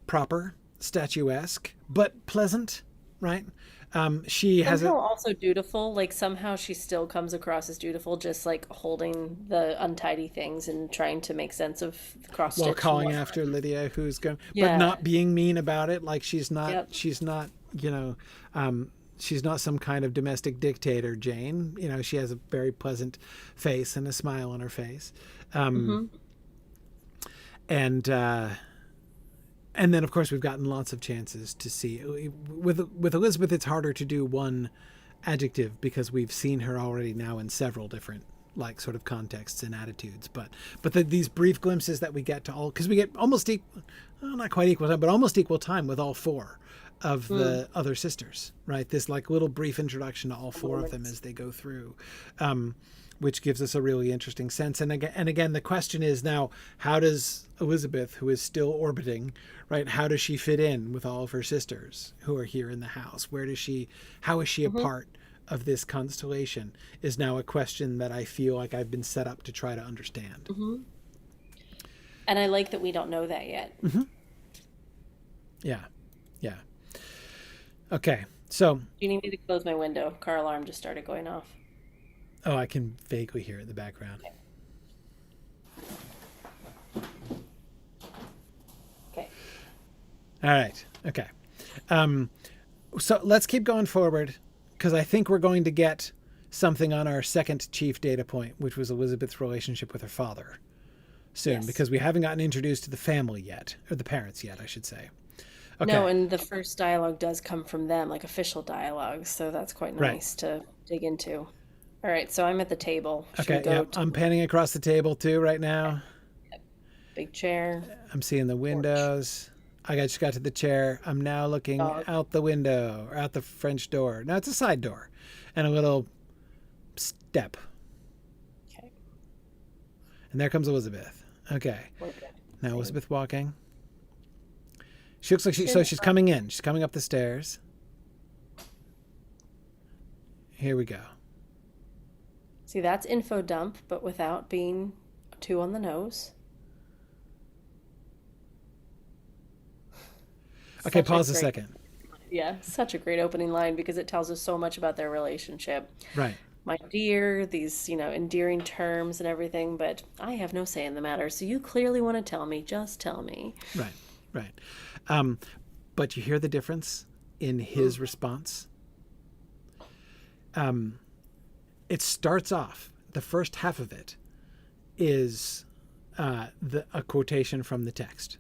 proper, statuesque, but pleasant, right? She has Somehow also dutiful. Like somehow she still comes across as dutiful, just like holding the untidy things and trying to make sense of cross stitch while and calling whatnot. after Lydia, who's going, but Yeah. not being mean about it. Like she's not, Yep. she's not, she's not some kind of domestic dictator, Jane. You know, she has a very pleasant face and a smile on her face. And then, of course, we've gotten lots of chances to see. With Elizabeth, it's harder to do one adjective because we've seen her already now in several different like sort of contexts and attitudes. But these brief glimpses that we get to all, because we get almost not quite equal time, but almost equal time with all four of the other sisters, right? This like little brief introduction to all four of them as they go through. Which gives us a really interesting sense. And again, the question is now, how does Elizabeth, who is still orbiting, right, how does she fit in with all of her sisters who are here in the house? How is she a part of this constellation is now a question that I feel like I've been set up to try to understand. And I like that we don't know that yet. Yeah. Okay, so. Do you need me to close my window? Car alarm just started going off. Oh, I can vaguely hear it in the background. Okay. All right. Okay. So let's keep going forward because I think we're going to get something on our second chief data point, which was Elizabeth's relationship with her father soon, because we haven't gotten introduced to the family yet, or the parents yet, I should say. Okay. No, and the first dialogue does come from them, like official dialogue, so that's quite nice to dig into. All right, so I'm at the table. I'm panning across the table too right now. Big chair. I'm seeing the windows. I just got to the chair. I'm now looking out the window, or out the French door. No, it's a side door. And a little step. Okay. And there comes Elizabeth. Okay. Now Elizabeth walking. She looks like she's coming in. She's coming up the stairs. Here we go. See, that's info dump, but without being too on the nose. Okay, pause a second. Yeah, such a great opening line because it tells us so much about their relationship. Right. My dear, these, endearing terms and everything, but I have no say in the matter. So you clearly want to tell me, just tell me. Right. But you hear the difference in his response? It starts off, the first half of it is a quotation from the text.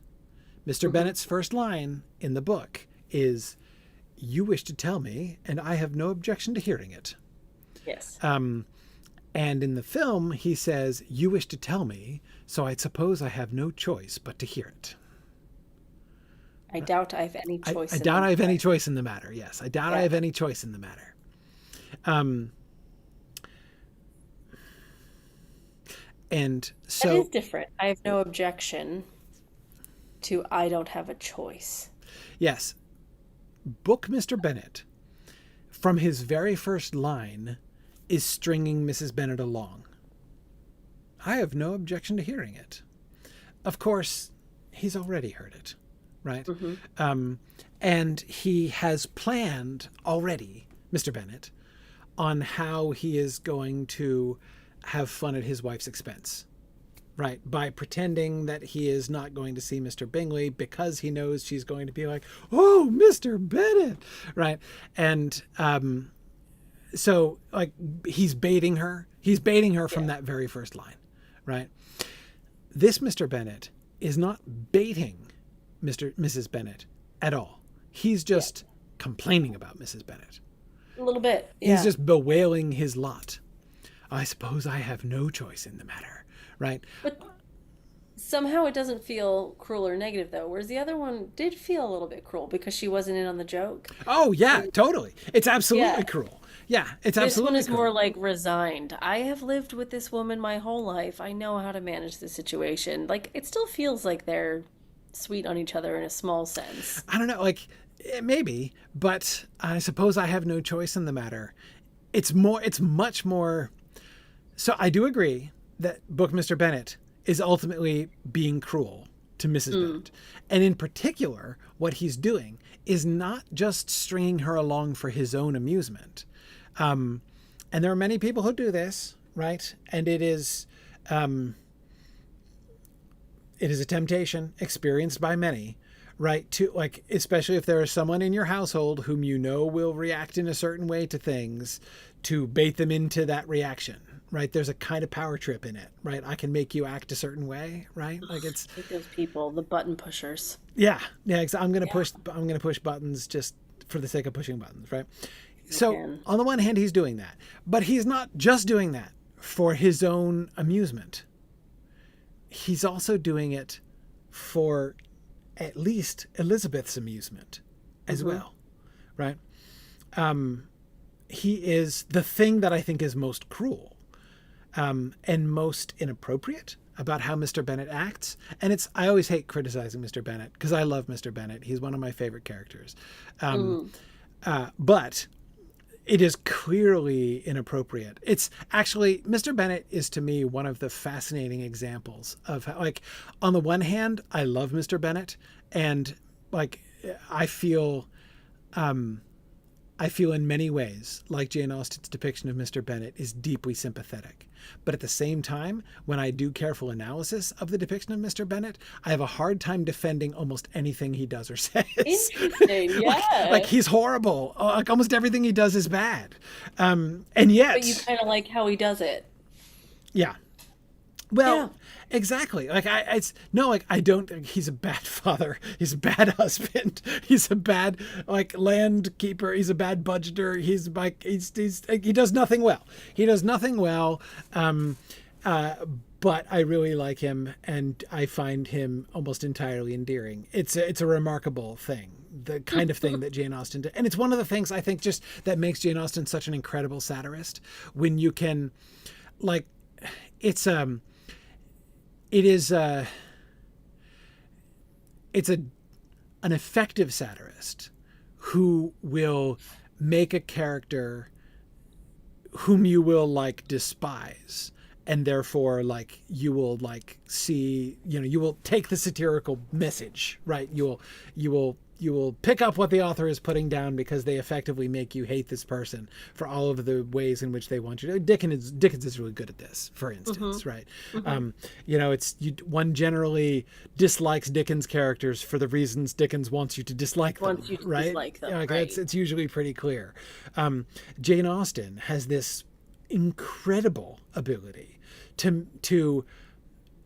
Mr. Bennett's first line in the book is, "You wish to tell me, and I have no objection to hearing it." Yes. And in the film, he says, "You wish to tell me, so I suppose I have no choice but to hear it." I doubt I have any choice. I doubt I have any choice in the matter. Yes, I doubt I have any choice in the matter. And so that is different. I have no objection to I don't have a choice. Yes. Book Mr. Bennett, from his very first line, is stringing Mrs. Bennett along. I have no objection to hearing it. Of course, he's already heard it, right? And he has planned already, Mr. Bennett, on how he is going to have fun at his wife's expense, right? By pretending that he is not going to see Mr. Bingley because he knows she's going to be like, "Oh, Mr. Bennett," right? And so like he's baiting her from that very first line, right? This Mr. Bennett is not baiting Mrs. Bennett at all. He's just complaining about Mrs. Bennett. A little bit. Yeah. He's just bewailing his lot. I suppose I have no choice in the matter, right? But somehow it doesn't feel cruel or negative, though, whereas the other one did feel a little bit cruel because she wasn't in on the joke. Oh, yeah, totally. It's absolutely cruel. Yeah, it's absolutely This one is more like resigned. I have lived with this woman my whole life. I know how to manage the situation. Like, it still feels like they're sweet on each other in a small sense. I don't know, like, maybe, but I suppose I have no choice in the matter. It's much more... So I do agree that Book Mr. Bennett is ultimately being cruel to Mrs. Bennett. And in particular, what he's doing is not just stringing her along for his own amusement. And there are many people who do this, right? And it is a temptation experienced by many, right? To like, especially if there is someone in your household whom you know will react in a certain way to things, to bait them into that reaction, right? There's a kind of power trip in it, right? I can make you act a certain way, right? Like it's Like those people, the button pushers. yeah, yeah. I'm gonna Yeah, push buttons just for the sake of pushing buttons, right? I So can. on the one hand, he's doing that, but he's not just doing that for his own amusement. He's also doing it for at least Elizabeth's amusement as Mm-hmm. well, right? He is the thing that I think is most cruel and most inappropriate about how Mr. Bennett acts. And I always hate criticizing Mr. Bennett because I love Mr. Bennett. He's one of my favorite characters. Mm. But it is clearly inappropriate. It's actually, Mr. Bennett is to me one of the fascinating examples of how, like, on the one hand, I love Mr. Bennett, and like, I feel, I feel in many ways like Jane Austen's depiction of Mr. Bennett is deeply sympathetic. But at the same time, when I do careful analysis of the depiction of Mr. Bennett, I have a hard time defending almost anything he does or says. Interesting, like yeah. he's horrible. Like almost everything he does is bad. And But you yet, kind of like how he does it. yeah. Yeah. Well, exactly. Like it's no, like I don't think he's a bad father. He's a bad husband. He's a bad like land keeper. He's a bad budgeter. He's like he does nothing well. He does nothing well. But I really like him, and I find him almost entirely endearing. It's a remarkable thing, the kind of thing that Jane Austen did, and it's one of the things I think just that makes Jane Austen such an incredible satirist. When you can, like, it's it is it's an effective satirist who will make a character whom you will like despise, and therefore like you will like see, you will take the satirical message, right? You will pick up what the author is putting down because they effectively make you hate this person for all of the ways in which they want you to. Dickens is really good at this, for instance, right? One generally dislikes Dickens characters for the reasons Dickens wants you to dislike them, Wants you to right? dislike them, Like right? it's usually pretty clear. Jane Austen has this incredible ability to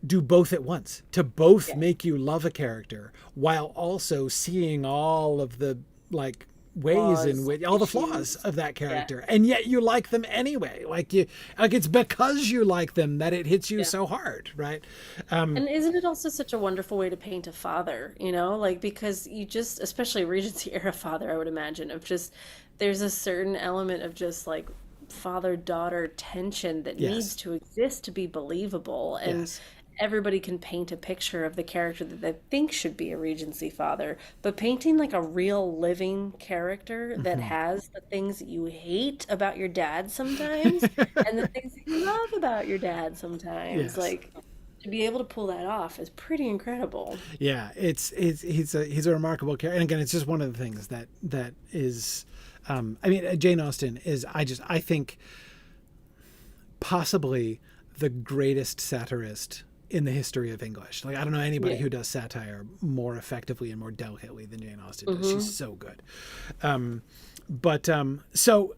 do both at once, to both Yeah. make you love a character while also seeing all of the like ways in Flaws, which all the flaws issues. of that Yeah. character, and yet you like them anyway. Like it's because you like them that it hits you Yeah. so hard, right? And isn't it also such a wonderful way to paint a father, Like, because you just, especially Regency era father, I would imagine, of just, there's a certain element of just like father-daughter tension that needs Yes, to exist to be believable. And yes, everybody can paint a picture of the character that they think should be a Regency father, but painting like a real living character that hmm has the things that you hate about your dad sometimes and the things that you love about your dad sometimes, yes. like to be able to pull that off is pretty incredible. Yeah, he's a remarkable character, and again, it's just one of the things that is. I mean, Jane Austen is. I think possibly the greatest satirist in the history of English. Like I don't know anybody Yeah. who does satire more effectively and more delicately than Jane Austen does. Hmm. She's so good. So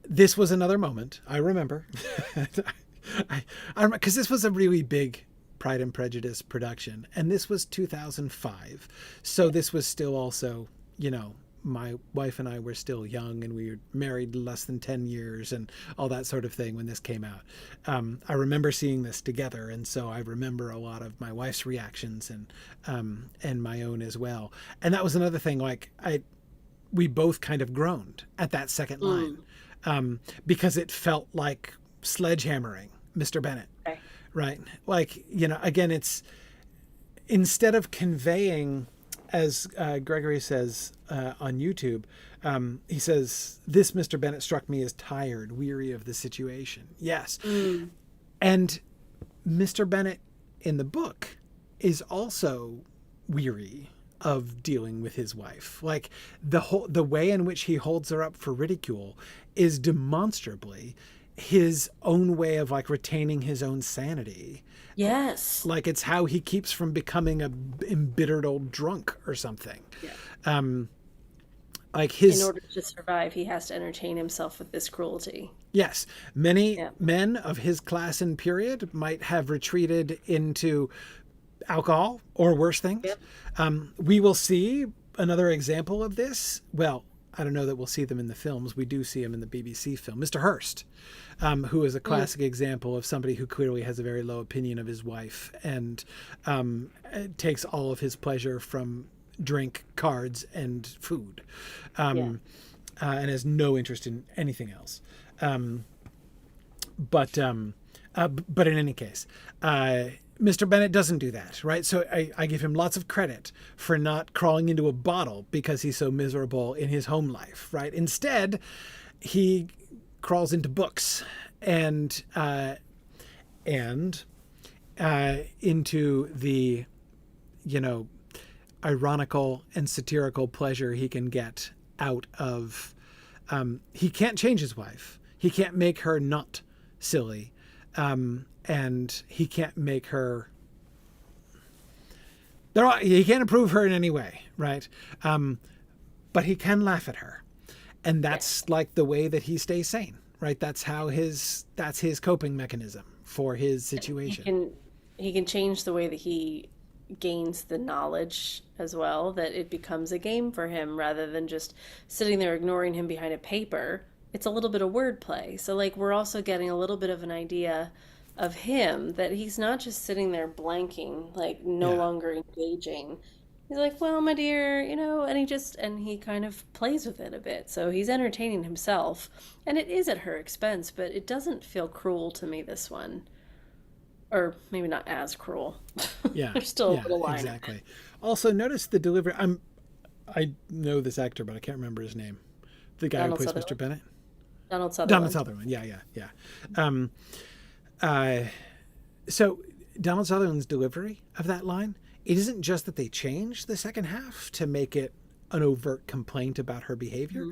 this was another moment I remember. I because this was a really big Pride and Prejudice production, and this was 2005. So this was still also, my wife and I were still young, and we were married less than 10 years and all that sort of thing when this came out. I remember seeing this together, and so I remember a lot of my wife's reactions and my own as well. And that was another thing, like we both kind of groaned at that second line, Mm. because it felt like sledgehammering Mr. Bennett, Okay. right? Like, again, it's instead of conveying, as Gregory says on YouTube, he says, this Mr. Bennett struck me as tired, weary of the situation. Yes. Mm. And Mr. Bennett in the book is also weary of dealing with his wife. Like the way in which he holds her up for ridicule is demonstrably his own way of like retaining his own sanity. Yes. Like it's how he keeps from becoming a embittered old drunk or something. Yeah. Like his, in order to survive, he has to entertain himself with this cruelty. yes, many Yeah. men of his class and period might have retreated into alcohol or worse things. Yep. We will see another example of this. Well, I don't know that we'll see them in the films. We do see him in the BBC film, Mr. Hurst, who is a classic example of somebody who clearly has a very low opinion of his wife and takes all of his pleasure from drink, cards, and food, and has no interest in anything else. But in any case, Mr. Bennett doesn't do that, right? So I give him lots of credit for not crawling into a bottle because he's so miserable in his home life, right? Instead, he crawls into books and into the, ironical and satirical pleasure he can get out of. He can't change his wife. He can't make her not silly. And he can't make her. He can't improve her in any way, right? But he can laugh at her, and that's like the way that he stays sane, right? That's his coping mechanism for his situation. He can change the way that he gains the knowledge as well, that it becomes a game for him rather than just sitting there ignoring him behind a paper. It's a little bit of wordplay. So like we're also getting a little bit of an idea of him, that he's not just sitting there blanking, like no longer engaging. He's like, well, my dear, and he kind of plays with it a bit. So he's entertaining himself, and it is at her expense, but it doesn't feel cruel to me, this one. Or maybe not as cruel. Yeah. There's still a little line. Exactly. Also, notice the delivery. I know this actor, but I can't remember his name. The guy Donald who plays Sutherland? Mr. Bennett. Donald Sutherland. Donald Sutherland. Yeah. So Donald Sutherland's delivery of that line, it isn't just that they changed the second half to make it an overt complaint about her behavior,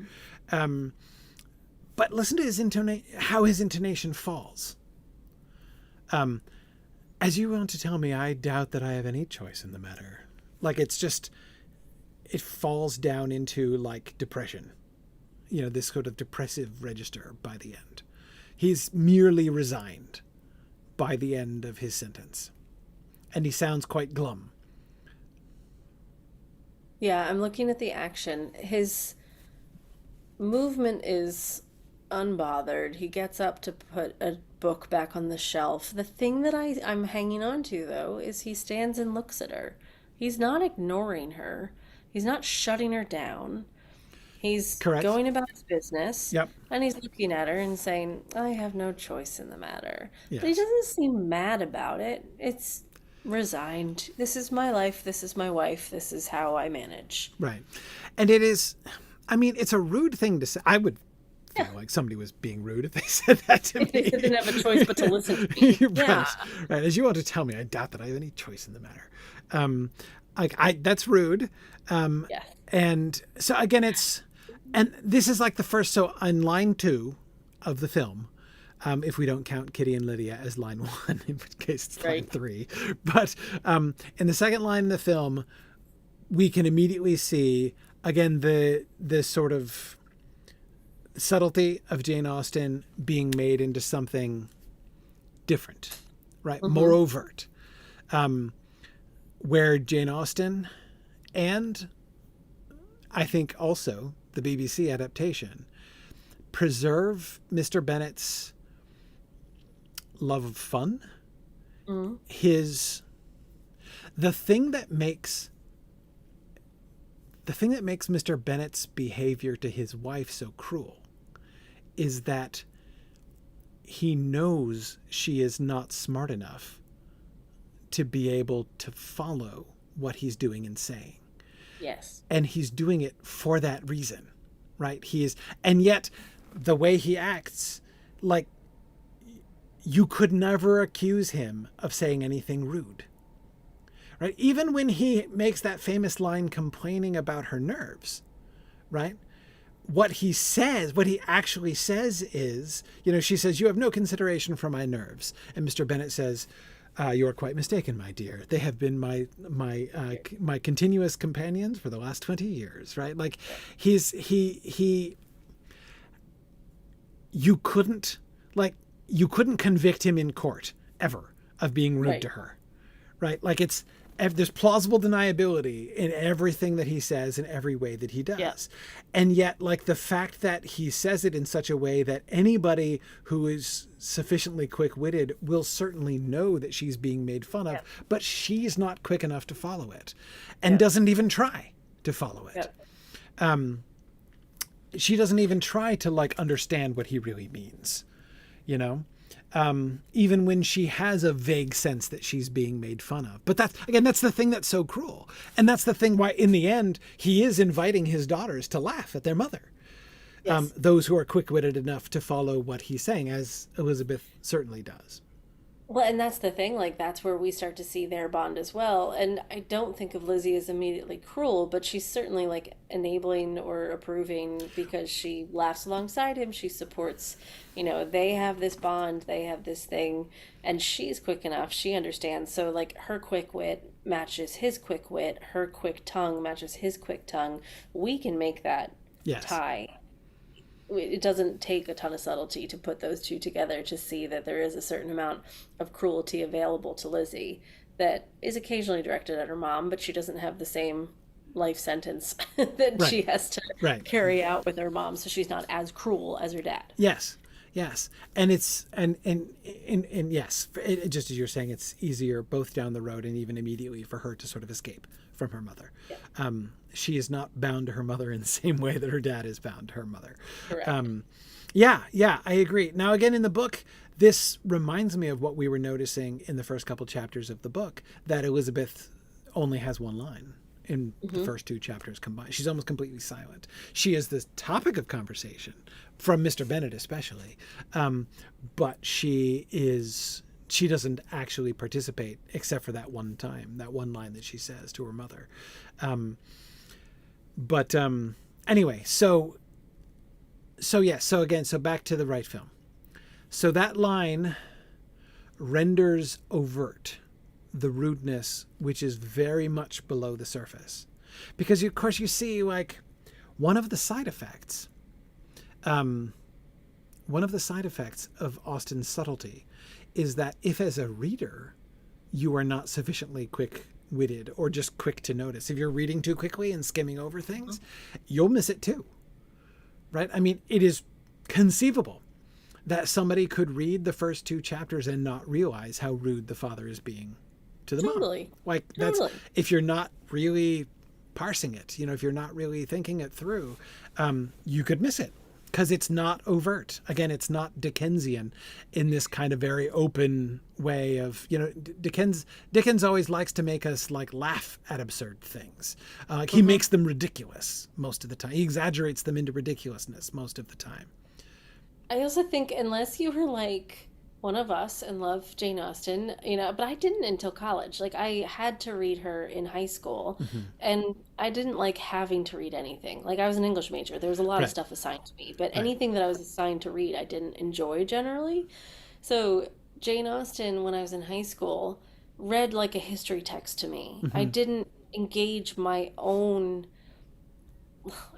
but listen to how his intonation falls. As you want to tell me, I doubt that I have any choice in the matter. Like it falls down into like depression, this sort of depressive register by the end. He's merely resigned by the end of his sentence, and he sounds quite glum. Yeah, I'm looking at the action. His movement is unbothered. He gets up to put a book back on the shelf. The thing that I'm hanging on to, though, is he stands and looks at her. He's not ignoring her. He's not shutting her down. He's Correct. going about his business. Yep. And he's looking at her and saying, I have no choice in the matter. Yes. But he doesn't seem mad about it. It's resigned. This is my life. This is my wife. This is how I manage. Right. And it is, it's a rude thing to say. I would feel like somebody was being rude if they said that to me. They didn't have a choice but to listen to me. Yeah. Right. As you want to tell me, I doubt that I have any choice in the matter. That's rude. Yeah. And so again, and this is like the first, so on line 2 of the film, if we don't count Kitty and Lydia as line 1, in which case it's line 3. But in the second line of the film, we can immediately see, again, the sort of subtlety of Jane Austen being made into something different, right? More overt. Where Jane Austen and I think also the BBC adaptation preserve Mr. Bennett's love of fun, the thing that makes Mr. Bennett's behavior to his wife so cruel is that he knows she is not smart enough to be able to follow what he's doing and saying. Yes. And he's doing it for that reason, right? And yet the way he acts, like, you could never accuse him of saying anything rude, right? Even when he makes that famous line complaining about her nerves, right? what he says, what he actually says is, she says, "You have no consideration for my nerves," and Mr. Bennett says, "You are quite mistaken, my dear. They have been my continuous companions for the last 20 years." Right? Like, you couldn't convict him in court ever of being rude to her, right? Like, there's plausible deniability in everything that he says in every way that he does. Yeah. And yet, like, the fact that he says it in such a way that anybody who is sufficiently quick-witted will certainly know that she's being made fun of, but she's not quick enough to follow it and doesn't even try to follow it. She doesn't even try to, like, understand what he really means, even when she has a vague sense that she's being made fun of. But that's the thing that's so cruel. And that's the thing why, in the end, he is inviting his daughters to laugh at their mother. Yes. Those who are quick-witted enough to follow what he's saying, as Elizabeth certainly does. Well, and that's the thing, like, that's where we start to see their bond as well. And I don't think of Lizzie as immediately cruel, but she's certainly, like, enabling or approving because she laughs alongside him. She supports, they have this bond, they have this thing, and she's quick enough. She understands. So, like, her quick wit matches his quick wit. Her quick tongue matches his quick tongue. We can make that tie. It doesn't take a ton of subtlety to put those two together to see that there is a certain amount of cruelty available to Lizzie that is occasionally directed at her mom, but she doesn't have the same life sentence that she has to carry out with her mom, so she's not as cruel as her dad. Yes. And it's and yes, just as you're saying, it's easier both down the road and even immediately for her to sort of escape from her mother. Yeah. She is not bound to her mother in the same way that her dad is bound to her mother. Correct. I agree. Now, again, in the book, this reminds me of what we were noticing in the first couple chapters of the book, that Elizabeth only has one line in the first two chapters combined. She's almost completely silent. She is the topic of conversation from Mr. Bennett especially, but she doesn't actually participate except for that one time, that one line that she says to her mother. Anyway, so back to the Wright film. So that line renders overt the rudeness, which is very much below the surface, because of course you see, like, one of the side effects of Austen's subtlety is that if, as a reader, you are not sufficiently quick-witted or just quick to notice, if you're reading too quickly and skimming over things, you'll miss it too, right? I mean, it is conceivable that somebody could read the first two chapters and not realize how rude the father is being to the mom. Like, that's, if you're not really parsing it, if you're not really thinking it through, you could miss it. Because it's not overt. Again, it's not Dickensian in this kind of very open way of, Dickens always likes to make us, like, laugh at absurd things. He makes them ridiculous most of the time. He exaggerates them into ridiculousness most of the time. I also think unless you were like one of us and love Jane Austen, but I didn't until college. Like, I had to read her in high school, and I didn't like having to read anything. Like, I was an English major. There was a lot of stuff assigned to me, but anything that I was assigned to read, I didn't enjoy generally. So Jane Austen, when I was in high school, read like a history text to me. I didn't engage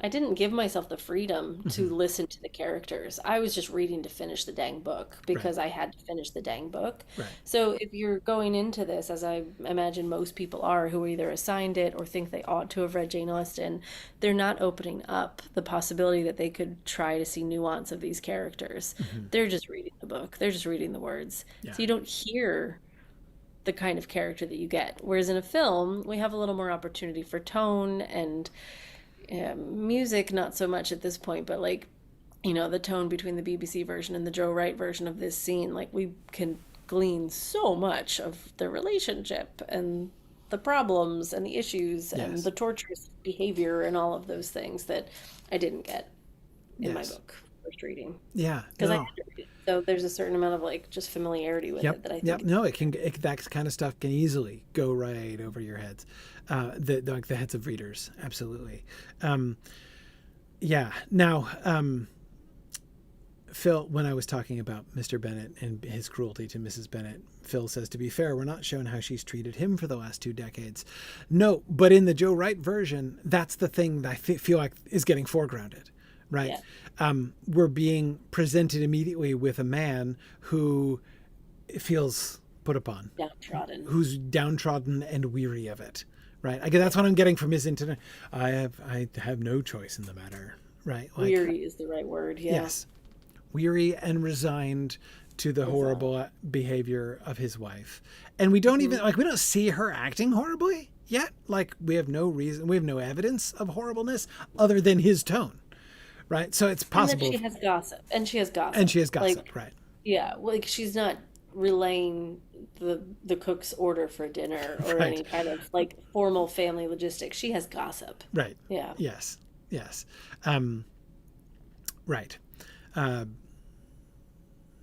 I didn't give myself the freedom to listen to the characters. I was just reading to finish the dang book because I had to finish the dang book. Right. So if you're going into this, as I imagine most people are, who are either assigned it or think they ought to have read Jane Austen, they're not opening up the possibility that they could try to see nuance of these characters. They're just reading the book. They're just reading the words. Yeah. So you don't hear the kind of character that you get. Whereas in a film, we have a little more opportunity for tone and music, not so much at this point, but like, the tone between the BBC version and the Joe Wright version of this scene, like, we can glean so much of the relationship and the problems and the issues and the torturous behavior and all of those things that I didn't get in my book first reading. Yeah. Because I had to read it. So there's a certain amount of, like, just familiarity with it that I think. No, that kind of stuff can easily go right over your heds. The heads of readers. Absolutely. Yeah. Now, Phil, when I was talking about Mr. Bennett and his cruelty to Mrs. Bennett, Phil says, to be fair, we're not shown how she's treated him for the last 2 decades. No, but in the Joe Wright version, that's the thing that I feel like is getting foregrounded, right? Yeah. We're being presented immediately with a man who feels put upon, downtrodden, who's downtrodden and weary of it, right? I guess that's what I'm getting from his internet. I have no choice in the matter, right? Like, weary is the right word. Yeah. Yes. Weary and resigned to the horrible behavior of his wife. And we don't even, we don't see her acting horribly yet. Like, we have no evidence of horribleness other than his tone, right? So it's possible. And she has gossip. Right. Yeah, like she's not relaying the cook's order for dinner or right. any kind of like formal family logistics. She has gossip. Right. Yeah. Yes. Right.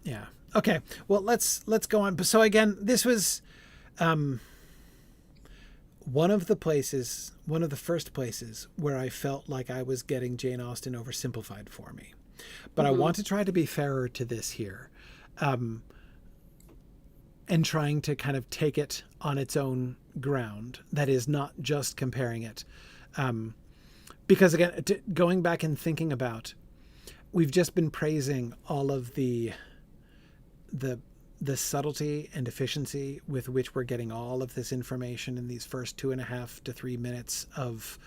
Yeah. Okay. Well, let's go on. So again, this was one of the first places where I felt like I was getting Jane Austen oversimplified for me. But I want to try to be fairer to this here. And trying to kind of take it on its own ground. That is not just comparing it. Because again, going back and thinking about, we've just been praising all of the subtlety and efficiency with which we're getting all of this information in these first 2.5 to 3 minutes of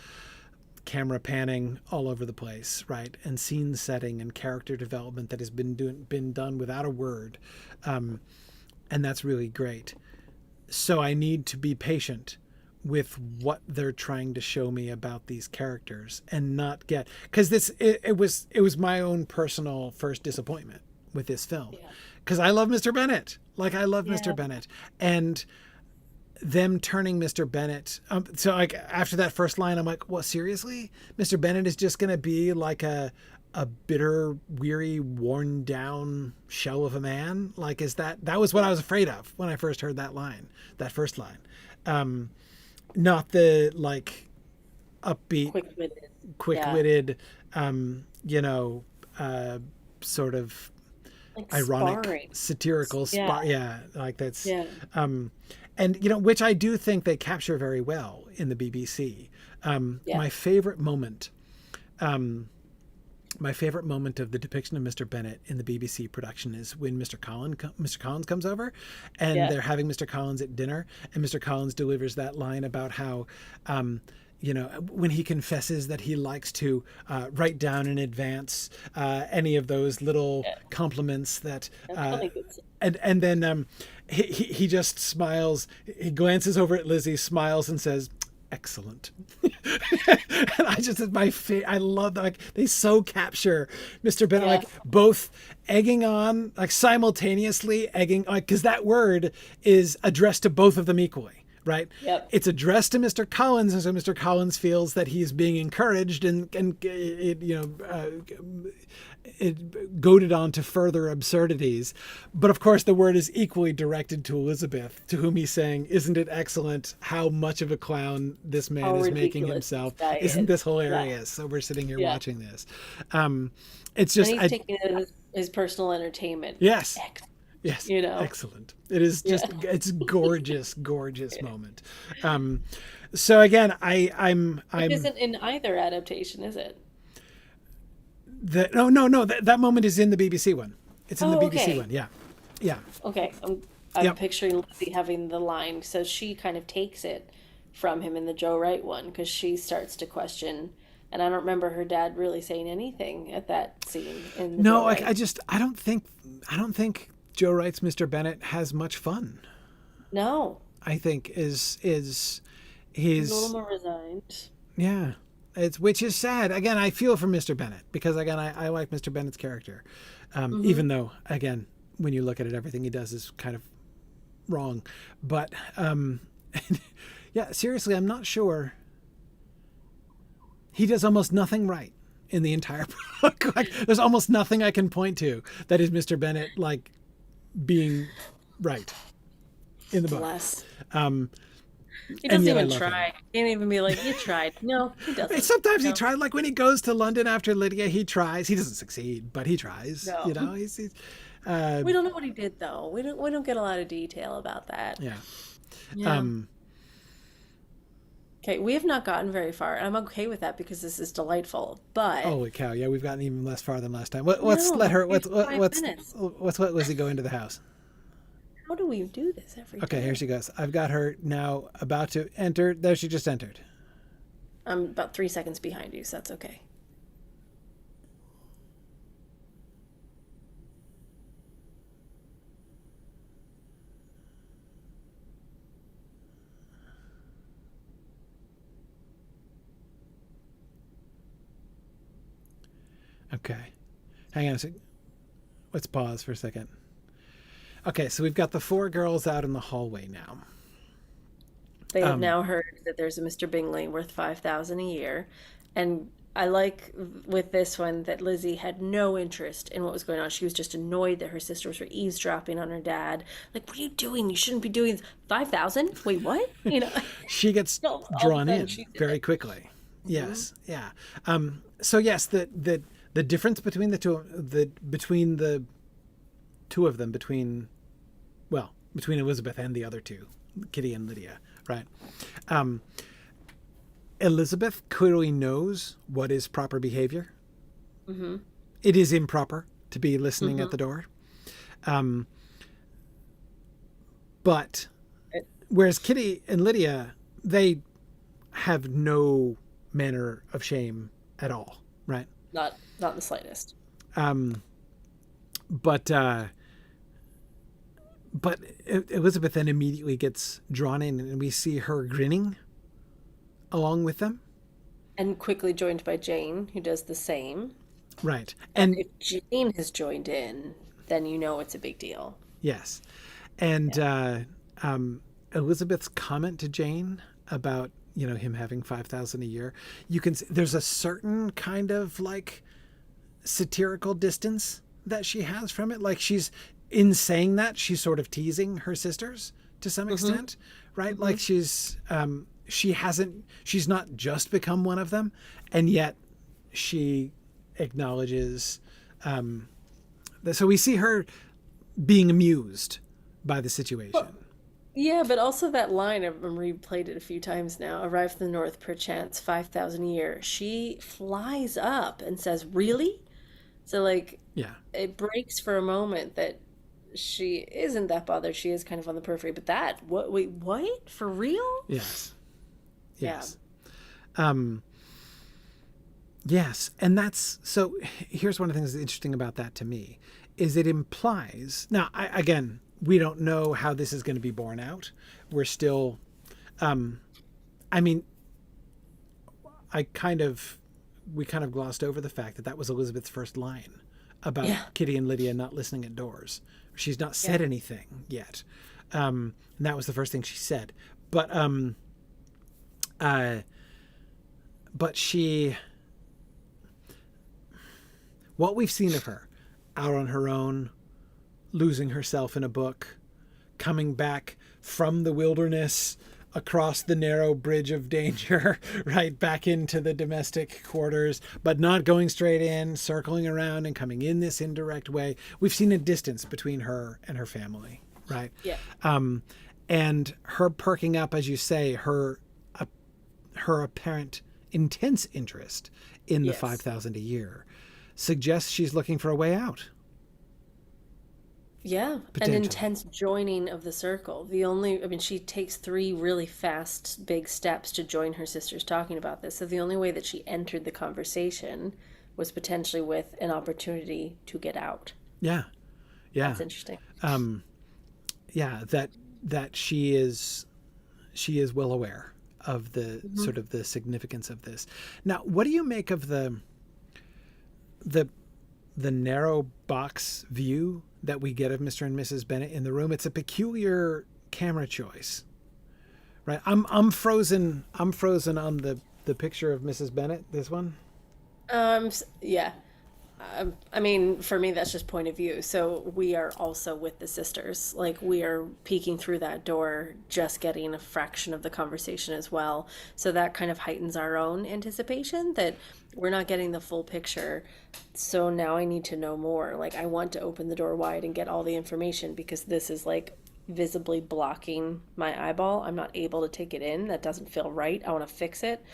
camera panning all over the place, right? And scene setting and character development that has been done without a word. And that's really great. So I need to be patient with what they're trying to show me about these characters and not get, because it was my own personal first disappointment with this film, because I love Mr. Bennett. Like, I love Mr. Bennett, and them turning Mr. Bennett. So like after that first line, I'm like, well, seriously, Mr. Bennett is just going to be like a bitter, weary, worn down shell of a man. Like, that was what I was afraid of when I first heard that first line. Not the like upbeat, quick-witted, sort of like ironic, sparring. Satirical spar. Yeah, like that's. Yeah. And which I do think they capture very well in the BBC. My favorite moment. My favorite moment of the depiction of Mr. Bennett in the BBC production is when Mr. Collins comes over, and they're having Mr. Collins at dinner, and Mr. Collins delivers that line about how, when he confesses that he likes to write down in advance any of those little compliments that, and then he just smiles. He glances over at Lizzie, smiles, and says, "Excellent." And I love that. Like, they so capture Mr. Bennett, like both egging on, like simultaneously egging, like, because that word is addressed to both of them equally, right? Yep. It's addressed to Mr. Collins, and so Mr. Collins feels that he's being encouraged and it goaded on to further absurdities. But of course, the word is equally directed to Elizabeth, to whom he's saying, "Isn't it excellent how much of a clown this man is making himself? Isn't this hilarious?" So we're sitting here watching this. It's just, and he's taking it as his personal entertainment. Yes. Yes. Excellent. It is just, it's gorgeous, gorgeous moment. So again, I'm It isn't in either adaptation, is it? No. That moment is in the BBC one. It's in the BBC one. Yeah. Okay. I'm picturing Lizzie having the line, so she kind of takes it from him in the Joe Wright one, because she starts to question, and I don't remember her dad really saying anything at that scene. No, I don't think Joe Wright's Mr. Bennett has much fun. No. I think he's a little more resigned. Yeah. Which is sad. Again, I feel for Mr. Bennett, because again, I like Mr. Bennett's character. Even though, again, when you look at it, everything he does is kind of wrong. But seriously, I'm not sure. He does almost nothing right in the entire book. Like, there's almost nothing I can point to that is Mr. Bennett like being right in the book. He And doesn't yet I even love him. try. He can't even be like, you tried. No, he And doesn't. sometimes he No, tried, like when he goes to London after Lydia, he tries. He doesn't succeed, but he tries. no. You know, uh, We don't know what he did though. We don't get a lot of detail about that. yeah. Yeah. Um, Okay, we have not gotten very far. I'm okay with that because this is delightful. But Holy cow! Yeah, we've gotten even less far than last time. I Let's let know her. it's 5 minutes. What was he go into the house? How do we do this every Okay, here time? she goes. I've got her now about to enter. There, she just entered. I'm about 3 seconds behind you, so that's okay. Okay, hang on a sec. Let's pause for a second. Okay, so we've got the four girls out in the hallway now. They have Um, now heard that there's a Mr. Bingley worth 5,000 a year, and I like with this one that Lizzie had no interest in what was going on. She was just annoyed that her sisters were eavesdropping on her dad. Like, what are you doing? You shouldn't be doing this. 5,000? Wait, what? she gets All of a drawn sudden in she's in very it. quickly. Hmm. Yes, yeah. So yes, the difference between the two of them, between Elizabeth and the other two, Kitty and Lydia, right? Um, Elizabeth clearly knows what is proper behavior. Hmm. It is improper to be listening at Hmm. the door. Um, but whereas Kitty and Lydia, they have no manner of shame at all, right? Not the slightest. Um, but uh, but Elizabeth then immediately gets drawn in, and we see her grinning along with them, And quickly joined by Jane, who does the same. right? And And if Jane has joined in, then you know it's a big deal. yes, and Yeah. Elizabeth's comment to Jane about him having 5,000 a year, you can there's a certain kind of like satirical distance that she has from it. Like she's in saying that she's sort of teasing her sisters to some Hmm. extent, right? Hmm. Like she's not just become one of them, and yet she acknowledges that. So we see her being amused by the situation. Well, yeah, but also that line, I've replayed it a few times now. Arrive from the north, perchance 5,000 a year. She flies up and says, "Really?" So, like, Yeah. it breaks for a moment that she isn't that bothered. She is kind of on the periphery, but that, what, wait, what? For real? Yes. Yeah. Yes. Um, yes. And that's so. Here's one of the things that's interesting about that to me is it implies. Now, again, we don't know how this is going to be borne out. We're still. I mean, I kind of. We kind of glossed over the fact that was Elizabeth's first line about Yeah. Kitty and Lydia not listening at doors. She's not Yeah. said anything yet, and that was the first thing she said. But uh, but she, what we've seen of her, out on her own, losing herself in a book, coming back from the wilderness across the narrow bridge of danger, right back into the domestic quarters, but not going straight in, circling around and coming in this indirect way. We've seen a distance between her and her family, right? Yeah. And her perking up, as you say, her apparent intense interest in the Yes. 5,000 a year suggests she's looking for a way out, Yeah, an potentially. intense joining of the circle. I mean, she takes three really fast, big steps to join her sisters talking about this. So the only way that she entered the conversation was potentially with an opportunity to get out. Yeah, yeah, That's interesting. yeah. That she is well aware of the Hmm. sort of the significance of this. Now, what do you make of the the narrow box view that we get of Mr. and Mrs. Bennett in the room? It's a peculiar camera choice, right? I'm frozen. I'm frozen on the picture of Mrs. Bennett. This one. Yeah. I mean, for me, that's just point of view. So we are also with the sisters. Like, we are peeking through that door, just getting a fraction of the conversation as well. So that kind of heightens our own anticipation that we're not getting the full picture. So now I need to know more. Like, I want to open the door wide and get all the information because this is like visibly blocking my eyeball. I'm not able to take it in. That doesn't feel right. I want to fix it.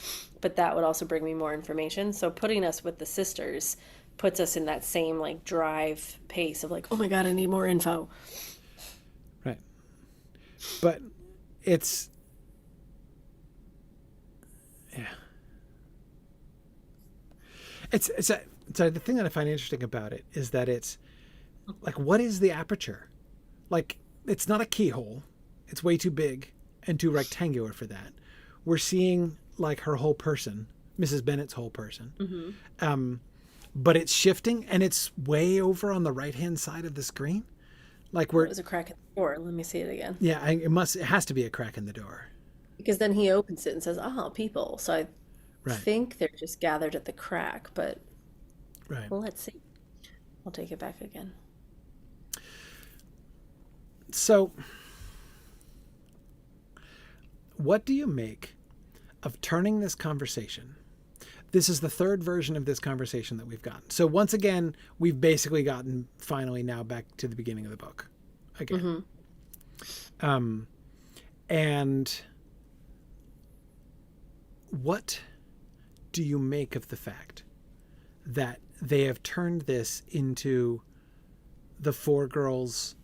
But that would also bring me more information. So putting us with the sisters puts us in that same like drive pace of like, oh my God, I need more info. Right. But it's, yeah. So the thing that I find interesting about it is that it's like, what is the aperture? Like, it's not a keyhole. It's way too big and too rectangular for that. We're seeing like her whole person, Mrs. Bennett's whole person. Mm-hmm. But it's shifting and it's way over on the right-hand side of the screen. Like it was a crack in the door. Let me see it again. Yeah, it has to be a crack in the door. Because then he opens it and says, "Oh, people." So I Right. think they're just gathered at the crack, but Right. well, let's see. I'll take it back again. So, what do you make of turning this conversation? This is the third version of this conversation that we've gotten. So once again, we've basically gotten finally now back to the beginning of the book again. Mm-hmm. And what do you make of the fact that they have turned this into the four girls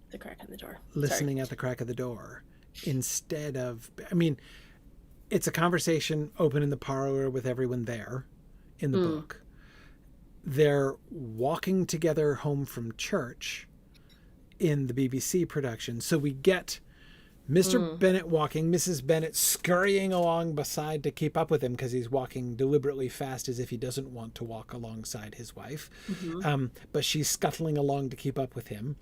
the crack in the door listening at the crack of the door instead of, I mean, it's a conversation open in the parlor with everyone there in the book. They're walking together home from church in the BBC production. So we get Mr. Bennett walking, Mrs. Bennett scurrying along beside to keep up with him because he's walking deliberately fast as if he doesn't want to walk alongside his wife. Mm-hmm. But she's scuttling along to keep up with him.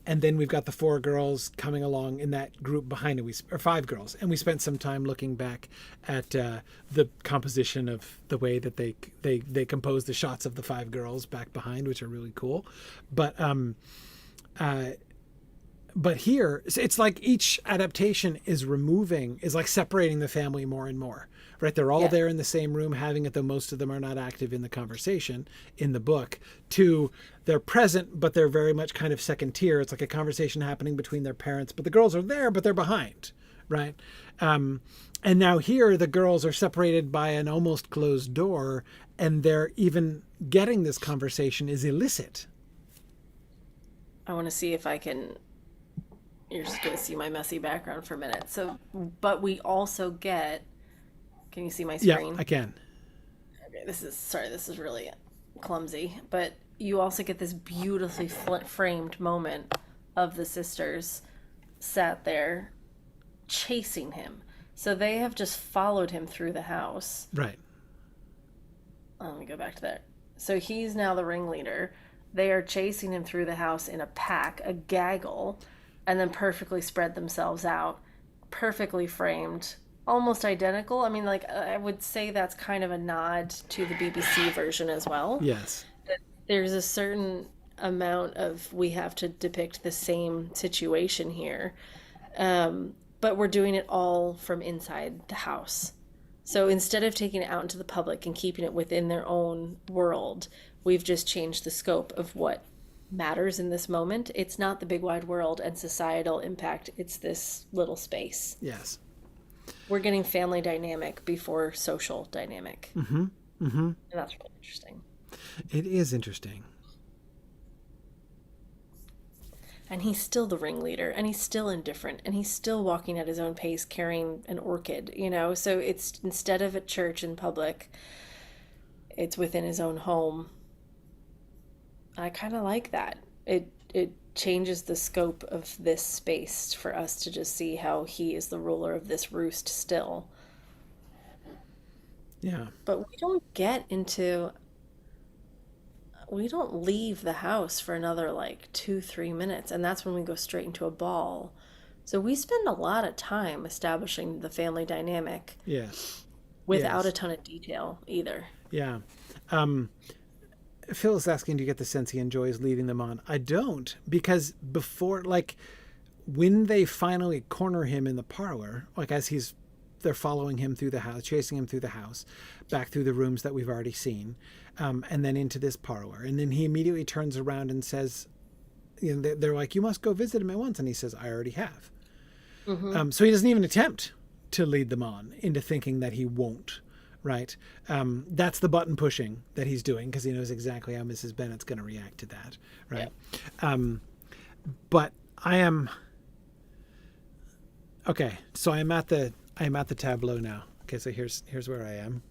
And then we've got the four girls coming along in that group behind it, or five girls. And we spent some time looking back at the composition of the way that they compose the shots of the five girls back behind, which are really cool. But here, it's like each adaptation is like separating the family more and more, right? They're all there in the same room having it, though most of them are not active in the conversation in the book. Two, they're present, but they're very much kind of second tier. It's like a conversation happening between their parents, but the girls are there, but they're behind, right? And now here, the girls are separated by an almost closed door, and they're even getting this conversation is illicit. I want to see if I can... You're just going to see my messy background for a minute. So, but we also get... Can you see my screen? Yeah, I can. Okay, this is really clumsy. But you also get this beautifully framed moment of the sisters sat there chasing him. So they have just followed him through the house. Right. Let me go back to that. So he's now the ringleader. They are chasing him through the house in a pack, a gaggle, and then perfectly spread themselves out, perfectly framed, almost identical. I mean, like, I would say that's kind of a nod to the BBC version as well. Yes. There's a certain amount of, we have to depict the same situation here. But we're doing it all from inside the house. So instead of taking it out into the public and keeping it within their own world, we've just changed the scope of what matters in this moment. It's not the big wide world and societal impact. It's this little space. Yes. We're getting family dynamic before social dynamic. Mm-hmm. Mm-hmm. And that's really interesting. It is interesting. And he's still the ringleader, and he's still indifferent, and he's still walking at his own pace carrying an orchid, you know? So it's, instead of at church in public, it's within his own home. I kind of like that. It changes the scope of this space for us to just see how he is the ruler of this roost still. Yeah. But we don't leave the house for another like 2-3 minutes, and that's when we go straight into a ball. So we spend a lot of time establishing the family dynamic. Yes. Without a ton of detail either. Yeah. Phil is asking, do you get the sense he enjoys leading them on? I don't, because before, like, when they finally corner him in the parlor, like as they're following him through the house, chasing him through the house, back through the rooms that we've already seen, and then into this parlor. And then he immediately turns around and says, you know, they're like, you must go visit him at once. And he says, I already have. Mm-hmm. So he doesn't even attempt to lead them on into thinking that he won't. Right. That's the button pushing that he's doing because he knows exactly how Mrs. Bennett's going to react to that. Right. Yeah. But I am. Okay. So I'm at the tableau now. Okay. So here's where I am.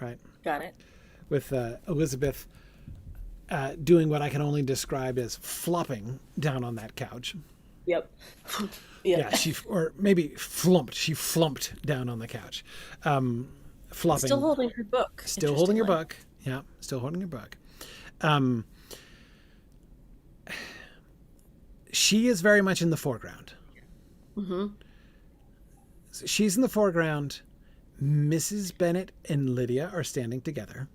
Right. Got it. With Elizabeth doing what I can only describe as flopping down on that couch. Yep. Yeah. Or maybe flumped. She flumped down on the couch. Flopping. Still holding her book. Still holding her book. Yeah, still holding her book. She is very much in the foreground. Mm-hmm. She's in the foreground. Mrs. Bennett and Lydia are standing together.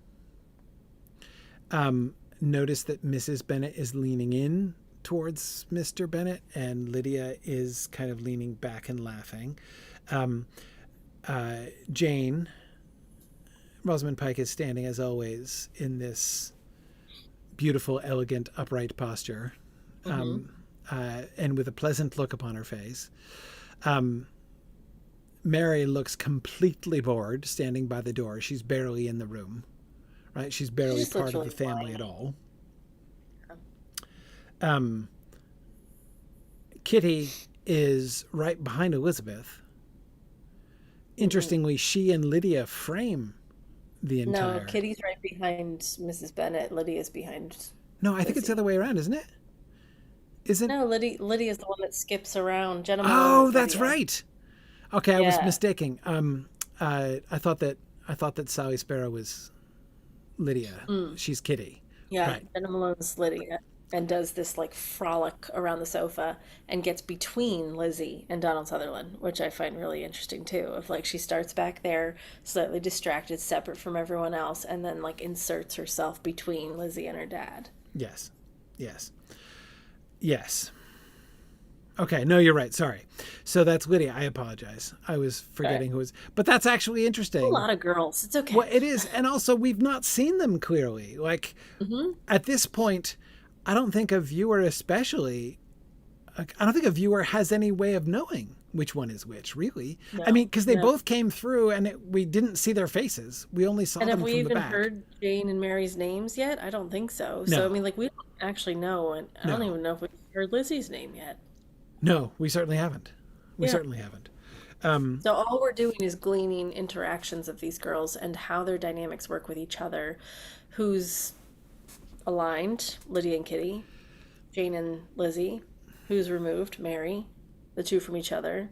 Notice that Mrs. Bennett is leaning in towards Mr. Bennett and Lydia is kind of leaning back and laughing. Jane... Rosamund Pike is standing, as always, in this beautiful, elegant, upright posture, and with a pleasant look upon her face. Mary looks completely bored, standing by the door. She's barely in the room, right? She's barely part of the family at all. Kitty is right behind Elizabeth. Interestingly, she and Lydia frame the entire... No, Kitty's right behind Mrs. Bennett. Lydia's behind No, I think it's the other way around, isn't it? Isn't... No, Lydia's the one that skips around. Jenna Oh, that's right. Okay, I was mistaking. I thought that Sally Sparrow was Lydia. She's Kitty. Yeah, right. Jenna Malone's Lydia. And does this like frolic around the sofa and gets between Lizzie and Donald Sutherland, which I find really interesting too. Of like she starts back there, slightly distracted, separate from everyone else, and then like inserts herself between Lizzie and her dad. Yes. Okay, no, you're right. Sorry. So that's Lydia. I apologize. I was forgetting who was. But that's actually interesting. A lot of girls. It's okay. Well, it is, and also we've not seen them clearly. Like at this point. I don't think a viewer has any way of knowing which one is which, really. No, I mean, because they both came through and we didn't see their faces. We only saw them from the back. And have we even heard Jane and Mary's names yet? I don't think so. No. So, I mean, like, we don't actually know. And I don't even know if we've heard Lizzie's name yet. No, we certainly haven't. So all we're doing is gleaning interactions of these girls and how their dynamics work with each other. Who's aligned, Lydia and Kitty, Jane and Lizzie, who's removed, Mary, the two from each other,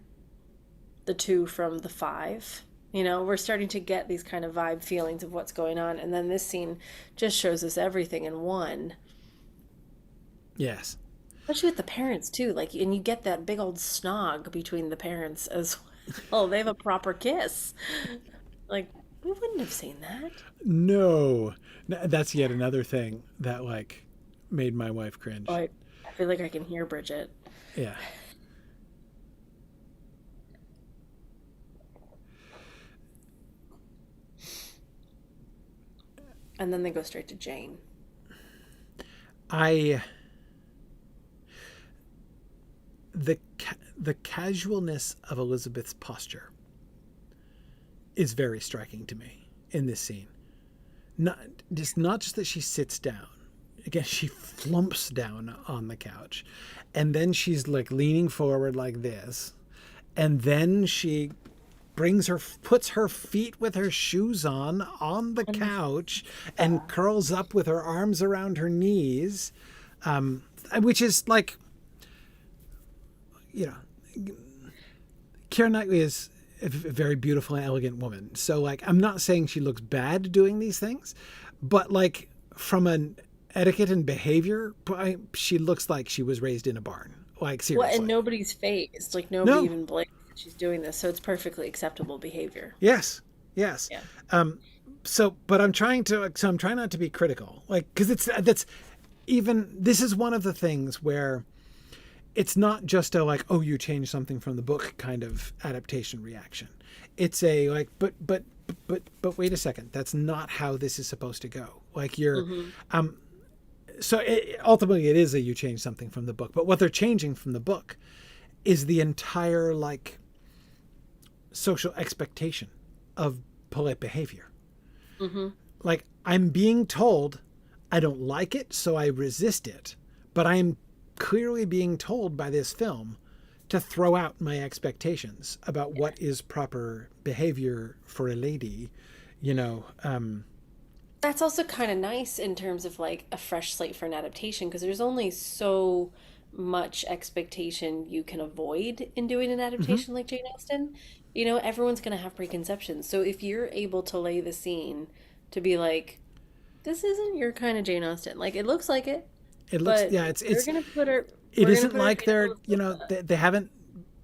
the two from the five. You know, we're starting to get these kind of vibe feelings of what's going on. And then this scene just shows us everything in one. Yes. Especially with the parents, too. Like, and you get that big old snog between the parents as well. They have a proper kiss. Like, we wouldn't have seen that. No. That's yet another thing that, like, made my wife cringe. Oh, I feel like I can hear Bridget. Yeah. And then they go straight to Jane. The casualness of Elizabeth's posture is very striking to me in this scene. Not just that she sits down. Again, she flumps down on the couch. And then she's like leaning forward like this. And then she puts her feet with her shoes on the couch and curls up with her arms around her knees, which is like, you know, Keira Knightley is a very beautiful and elegant woman. So, like, I'm not saying she looks bad doing these things, but, like, from an etiquette and behavior, she looks like she was raised in a barn. Like, seriously. Well, and nobody's phased. Like, nobody even blinks that she's doing this, so it's perfectly acceptable behavior. Yes. Yeah. but I'm trying not to be critical, like, because this is one of the things where it's not just a like, oh, you changed something from the book kind of adaptation reaction. It's a like, but wait a second, that's not how this is supposed to go. Like ultimately it is a you change something from the book, but what they're changing from the book is the entire like social expectation of polite behavior. Like, I'm being told I don't like it, so I resist it, but I'm clearly being told by this film to throw out my expectations about what is proper behavior for a lady, you know. That's also kind of nice in terms of like a fresh slate for an adaptation, because there's only so much expectation you can avoid in doing an adaptation like Jane Austen. You know, everyone's going to have preconceptions. So if you're able to lay the scene to be like, this isn't your kind of Jane Austen. Like, it looks like it. It looks, but yeah, it's we're going to put her. it We're going to isn't put her like they're, you know, Jane they haven't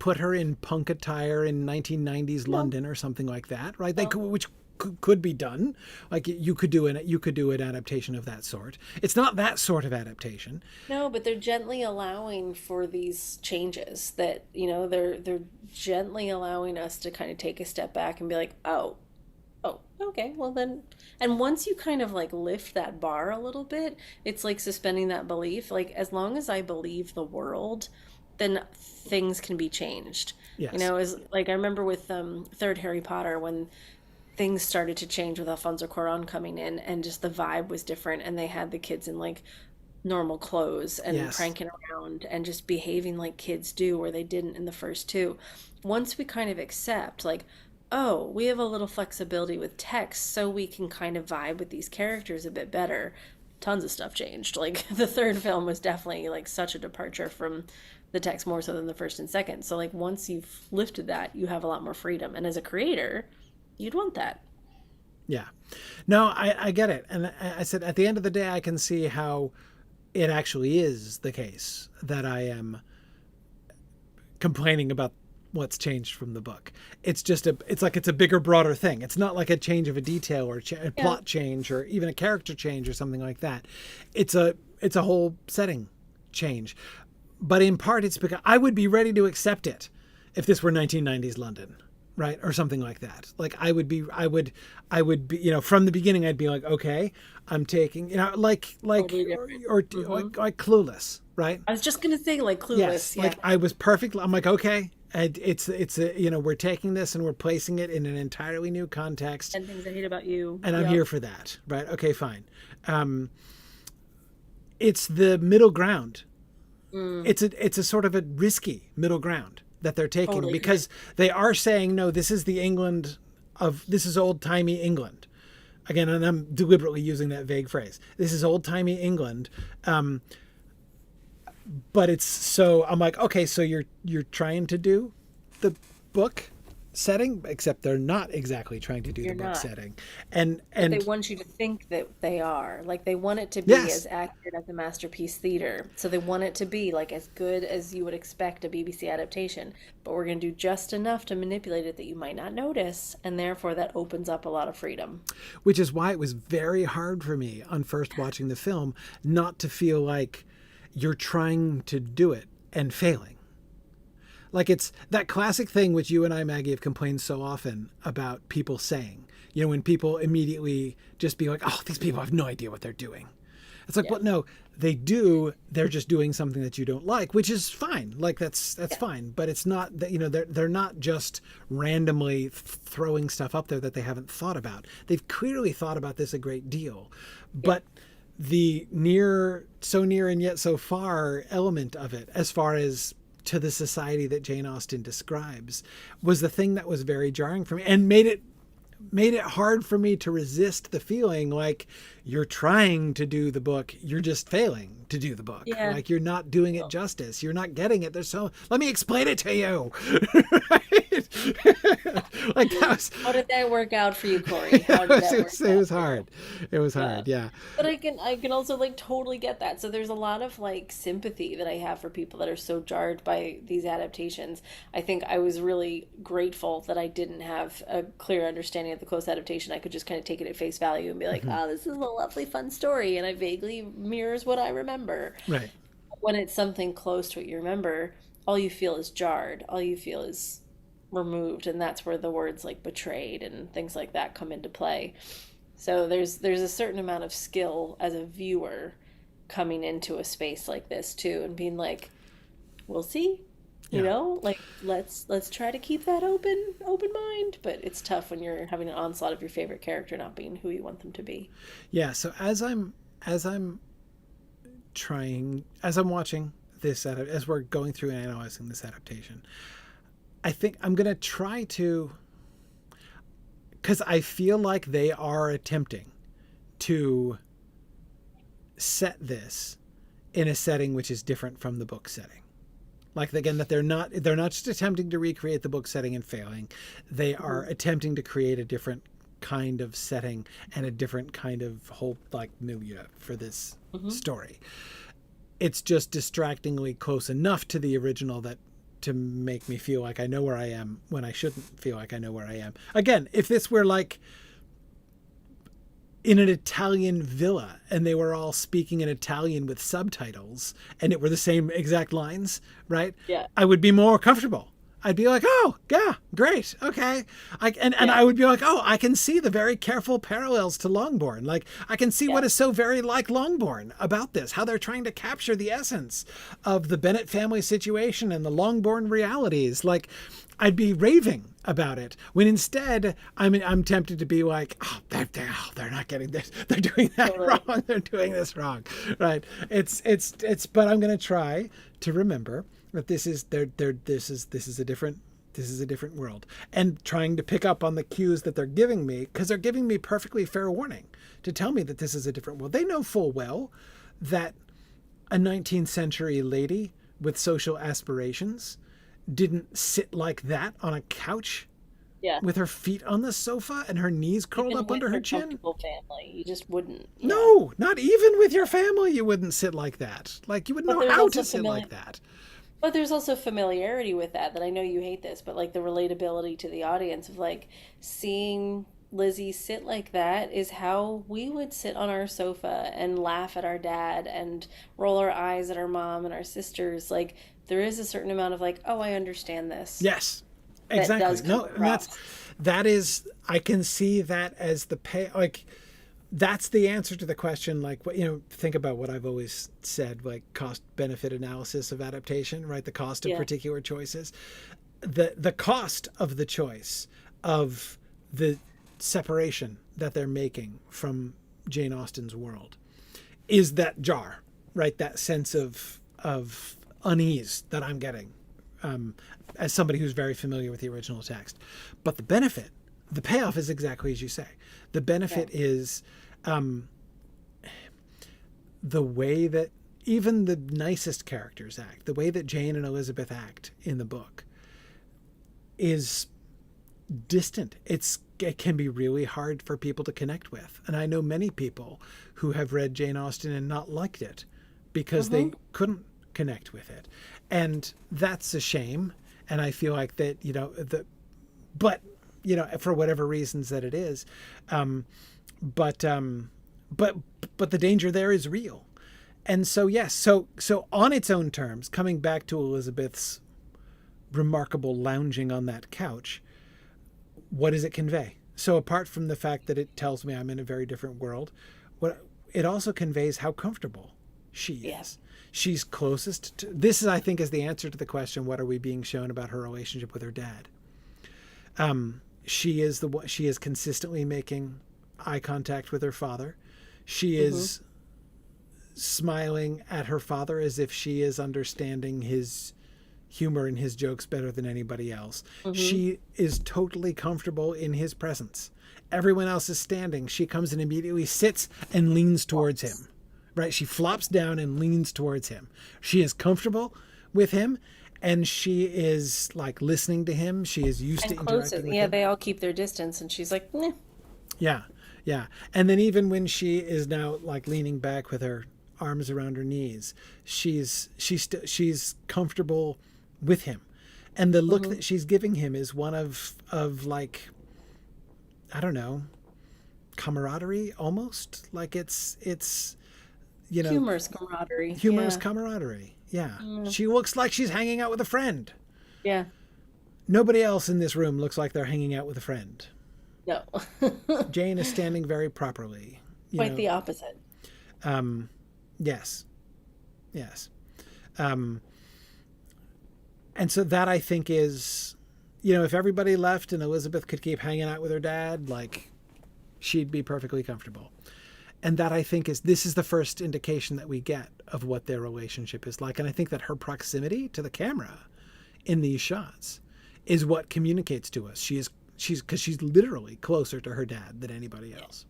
put her in punk attire in 1990s No, London or something like that, right? no. Which could be done. Like, you could do an adaptation of that sort. It's not that sort of adaptation. No, but they're gently allowing for these changes that, you know, they're gently allowing us to kind of take a step back and be like, oh, okay, well then, and once you kind of like lift that bar a little bit, it's like suspending that belief. Like, as long as I believe the world, then things can be changed. You Yes. know, as like I remember with third Harry Potter, when things started to change with Alfonso Cuarón coming in, and just the vibe was different, and they had the kids in like normal clothes and Yes. pranking around and just behaving like kids do, where they didn't in the first two. Once we kind of accept, like, oh, we have a little flexibility with text, so we can kind of vibe with these characters a bit better. Tons of stuff changed. Like, the third film was definitely like such a departure from the text, more so than the first and second. So like, once you've lifted that, you have a lot more freedom. And as a creator, you'd want that. Yeah. No, I get it. And I said, at the end of the day, I can see how it actually is the case that I am complaining about what's changed from the book. It's a bigger, broader thing. It's not like a change of a detail or a Yeah. plot change or even a character change or something like that. It's a whole setting change. But in part, it's because I would be ready to accept it if this were 1990s London, right? Or something like that. Like, I would be, you know, from the beginning, I'd be like, okay, I'm taking, you know, Totally different. or Hmm. like Clueless, right? I was just gonna say, like, Yes. Clueless. Yeah. Like, I was perfect. I'm like, okay, and you know, we're taking this and we're placing it in an entirely new context, 10 Things I Hate About You. and I'm Yep. here for that, right? Okay, fine. Um, it's the middle ground. Mm, It's a sort of a risky middle ground that they're taking, totally agree. because they are saying, no, this is old timey England. Again, and I'm deliberately using that vague phrase. This is old timey England. But I'm like, okay, so you're trying to do the book setting, except they're not exactly trying to do the You're book not. setting. And But they and want you to think that they are. Like, they want it to be yes, as accurate as a masterpiece theater. So they want it to be like as good as you would expect a BBC adaptation. But we're going to do just enough to manipulate it that you might not notice. And therefore, that opens up a lot of freedom. which is why it was very hard for me on first watching the film not to feel like you're trying to do it and failing. Like, it's that classic thing which you and I, Maggie, have complained so often about people saying, you know, when people immediately just be like, oh, these people have no idea what they're doing. It's like, Yeah. well, no, they do. They're just doing something that you don't like, which is fine. Like, that's Yeah. fine. But it's not that, you know, they're not just randomly throwing stuff up there that they haven't thought about. They've clearly thought about this a great deal. Yeah. But the so near and yet so far element of it, as far as to the society that Jane Austen describes, was the thing that was very jarring for me and made it hard for me to resist the feeling like, you're trying to do the book, you're just failing, to do the book. Yeah. Like, you're not doing it justice. You're not getting it. Let me explain it to you. Right? Like, that was, How did that work out for you, Corey? How did that work out? it was hard. It was hard. Yeah. But I can also like totally get that. So there's a lot of like sympathy that I have for people that are so jarred by these adaptations. I think I was really grateful that I didn't have a clear understanding of the close adaptation. I could just kind of take it at face value and be like, oh, this is a lovely fun story and it vaguely mirrors what I remember. Right. When it's something close to what you remember, all you feel is jarred. All you feel is removed, and that's where the words like betrayed and things like that come into play. So there's a certain amount of skill as a viewer coming into a space like this too, and being like, we'll see, you know, like let's try to keep that open mind. But it's tough when you're having an onslaught of your favorite character not being who you want them to be. Yeah. So as I'm watching this, as we're going through and analyzing this adaptation, I think I'm going to try to, because I feel like they are attempting to set this in a setting which is different from the book setting. Like, again, that they're not just attempting to recreate the book setting and failing. They are attempting to create a different kind of setting and a different kind of whole like milieu for this story. It's just distractingly close enough to the original that to make me feel like I know where I am when I shouldn't feel like I know where I am. Again, if this were like in an Italian villa and they were all speaking in Italian with subtitles and it were the same exact lines, right? Yeah. I would be more comfortable. I'd be like, oh, yeah, great, okay. And I would be like, oh, I can see the very careful parallels to Longbourn. Like, I can see what is so very like Longbourn about this, how they're trying to capture the essence of the Bennett family situation and the Longbourn realities. Like, I'd be raving about it, when instead I'm tempted to be like, oh, they're not getting this. They're doing that wrong. They're doing this wrong, right? But I'm going to try to remember that this is a different world, and trying to pick up on the cues that they're giving me, because they're giving me perfectly fair warning to tell me that this is a different world. They know full well that a 19th century lady with social aspirations didn't sit like that on a couch with her feet on the sofa and her knees curled up under her chin. Family, you just wouldn't. No, not even with your family you wouldn't sit like that. Like, you wouldn't know how to sit like that. But there's also familiarity with that I know you hate this, but like the relatability to the audience of like seeing Lizzie sit like that is how we would sit on our sofa and laugh at our dad and roll our eyes at our mom and our sisters. Like, there is a certain amount of like, oh, I understand this. Yes, exactly. No, that is, I can see that as the pay, like, that's the answer to the question. Like, what, think about what I've always said, like cost benefit analysis of adaptation, right? The cost of particular choices, the cost of the choice of the separation that they're making from Jane Austen's world is that jar, right? That sense of unease that I'm getting as somebody who's very familiar with the original text. But the benefit, the payoff is exactly as you say. The benefit is the way that even the nicest characters act, the way that Jane and Elizabeth act in the book is distant. It can be really hard for people to connect with. And I know many people who have read Jane Austen and not liked it because they couldn't connect with it. And that's a shame. And I feel like that, but for whatever reasons that it is, but the danger there is real. And so, yes, so on its own terms, coming back to Elizabeth's remarkable lounging on that couch, what does it convey? So apart from the fact that it tells me I'm in a very different world, what it also conveys how comfortable she is. She's closest to, this is, I think, is the answer to the question, what are we being shown about her relationship with her dad? She is consistently making eye contact with her father. She is smiling at her father as if she is understanding his humor and his jokes better than anybody else. She is totally comfortable in his presence. Everyone else is standing. She comes and immediately sits and leans towards him. right? She flops down and leans towards him. She is comfortable with him, and she is like listening to him. She is used to interacting with him. They all keep their distance, and she's like, "Meh." Yeah, yeah. And then even when she is now like leaning back with her arms around her knees, she's comfortable with him, and the look that she's giving him is one of like, I don't know, camaraderie almost. Like it's humorous camaraderie. Camaraderie. Yeah. She looks like she's hanging out with a friend. Yeah. Nobody else in this room looks like they're hanging out with a friend. No. Jane is standing very properly. Quite the opposite. Yes. Yes. And so that, I think, is, if everybody left and Elizabeth could keep hanging out with her dad, like, she'd be perfectly comfortable. And that, I think, this is the first indication that we get of what their relationship is like. And I think that her proximity to the camera in these shots is what communicates to us. She's literally closer to her dad than anybody else.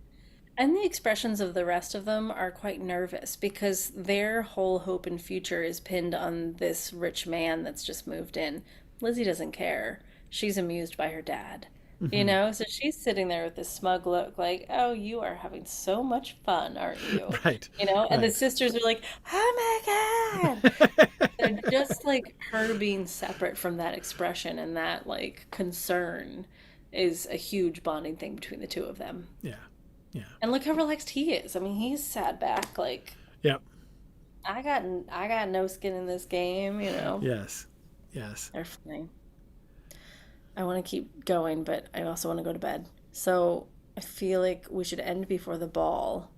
And the expressions of the rest of them are quite nervous because their whole hope and future is pinned on this rich man that's just moved in. Lizzie doesn't care. She's amused by her dad. So she's sitting there with this smug look like, oh, you are having so much fun, aren't you? Right. And the sisters are like, oh my God. They're just like her being separate from that expression, and that like concern is a huge bonding thing between the two of them. Yeah. Yeah. And look how relaxed he is. I mean, he's sat back like, yep. I got no skin in this game, Yes. Yes. They're funny. I want to keep going, but I also want to go to bed. So I feel like we should end before the ball.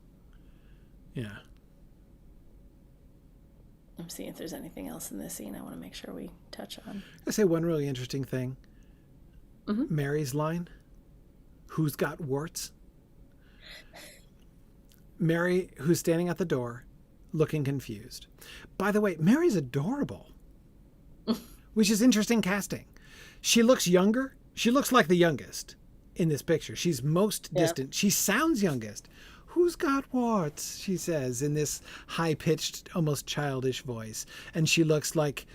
Yeah. I'm seeing if there's anything else in this scene I want to make sure we touch on. I say one really interesting thing. Mary's line, "Who's got warts?" Mary, who's standing at the door, looking confused. By the way, Mary's adorable, which is interesting casting. She looks younger. She looks like the youngest in this picture. She's most distant. She sounds youngest. "Who's got warts?" she says in this high-pitched, almost childish voice. And she looks like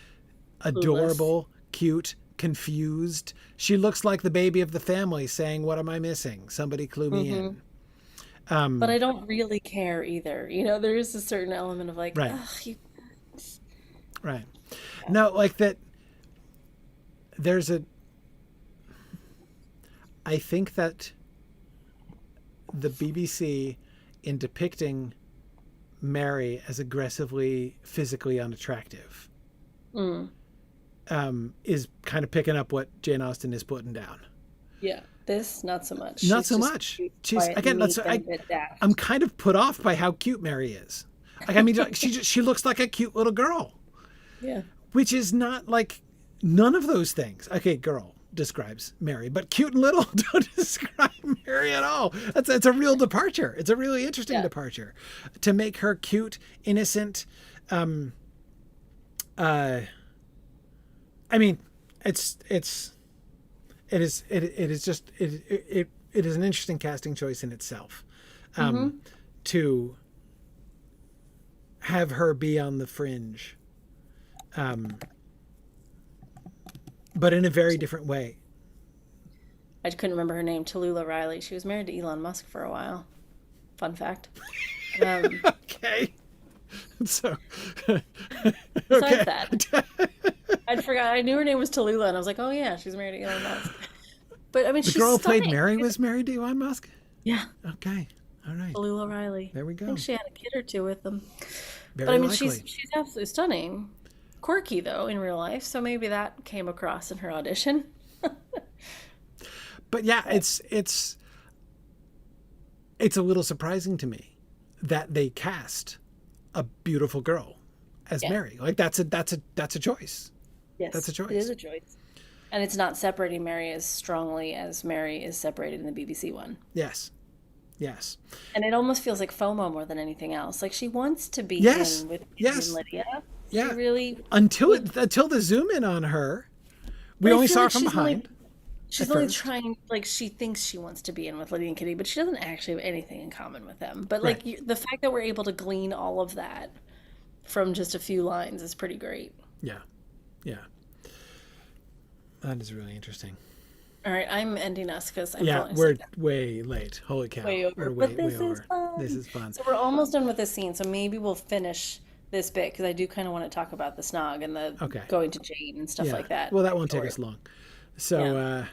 adorable, cute, confused. She looks like the baby of the family saying, "What am I missing? Somebody clue me in." But I don't really care either. There is a certain element of like, right. Ugh, you... Right. No, like that. I think that the BBC, in depicting Mary as aggressively physically unattractive, is kind of picking up what Jane Austen is putting down. Yeah. This, not so much. Not so much. She's again. I'm kind of put off by how cute Mary is. Like, I mean, she looks like a cute little girl. Yeah. Which is not like none of those things. Okay, girl describes Mary, but cute and little don't describe Mary at all. It's a real departure. It's a really interesting departure to make her cute, innocent. I mean, it is an interesting casting choice in itself, to have her be on the fringe, but in a very different way. I couldn't remember her name. Tallulah Riley. She was married to Elon Musk for a while. Fun fact. Okay. So. Besides that, I forgot. I knew her name was Tallulah, and I was like, oh yeah, she's married to Elon Musk. But I mean, the she's girl who played stunning. Mary was married to Elon Musk? Yeah. Okay. All right. Tallulah Riley. There we go. I think she had a kid or two with them. Very but I mean, likely. she's absolutely stunning. Quirky though in real life, so maybe that came across in her audition. But yeah, it's a little surprising to me that they cast a beautiful girl as Mary. Like that's a choice. Yes, that's a choice. It is a choice. And it's not separating Mary as strongly as Mary is separated in the BBC one. Yes. Yes. And it almost feels like FOMO more than anything else. Like she wants to be in with Lydia. Yeah. She really until the zoom in on her, we only saw her from behind. She's at only first. trying, like, she thinks she wants to be in with Lydia and Kitty, but she doesn't actually have anything in common with them. But, Right. like, the fact that we're able to glean all of that from just a few lines is pretty great. Yeah. Yeah. That is really interesting. All right, I'm ending us because I'm Yeah, falling we're asleep now. way late. Holy cow. Way We're over. way, But way this is over. This fun. is fun. So we're almost done with this scene, so maybe we'll finish this bit because I do kind of want to talk about the snog and the Okay. going to Jane and stuff Yeah. like that. Well, that won't take Or- us long. So, Yeah.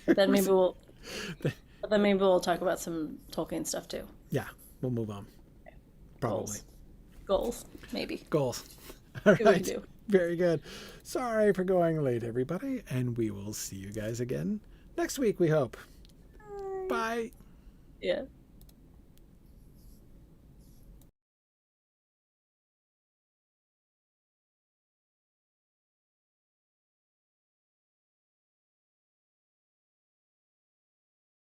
But then maybe we'll but then maybe we'll talk about some Tolkien stuff too. yeah, we'll move on. Probably. Goals. Maybe. Goals. All See what we right. can do. Very good. Sorry for going late, everybody. And we will see you guys again next week, we hope. Bye. Yeah.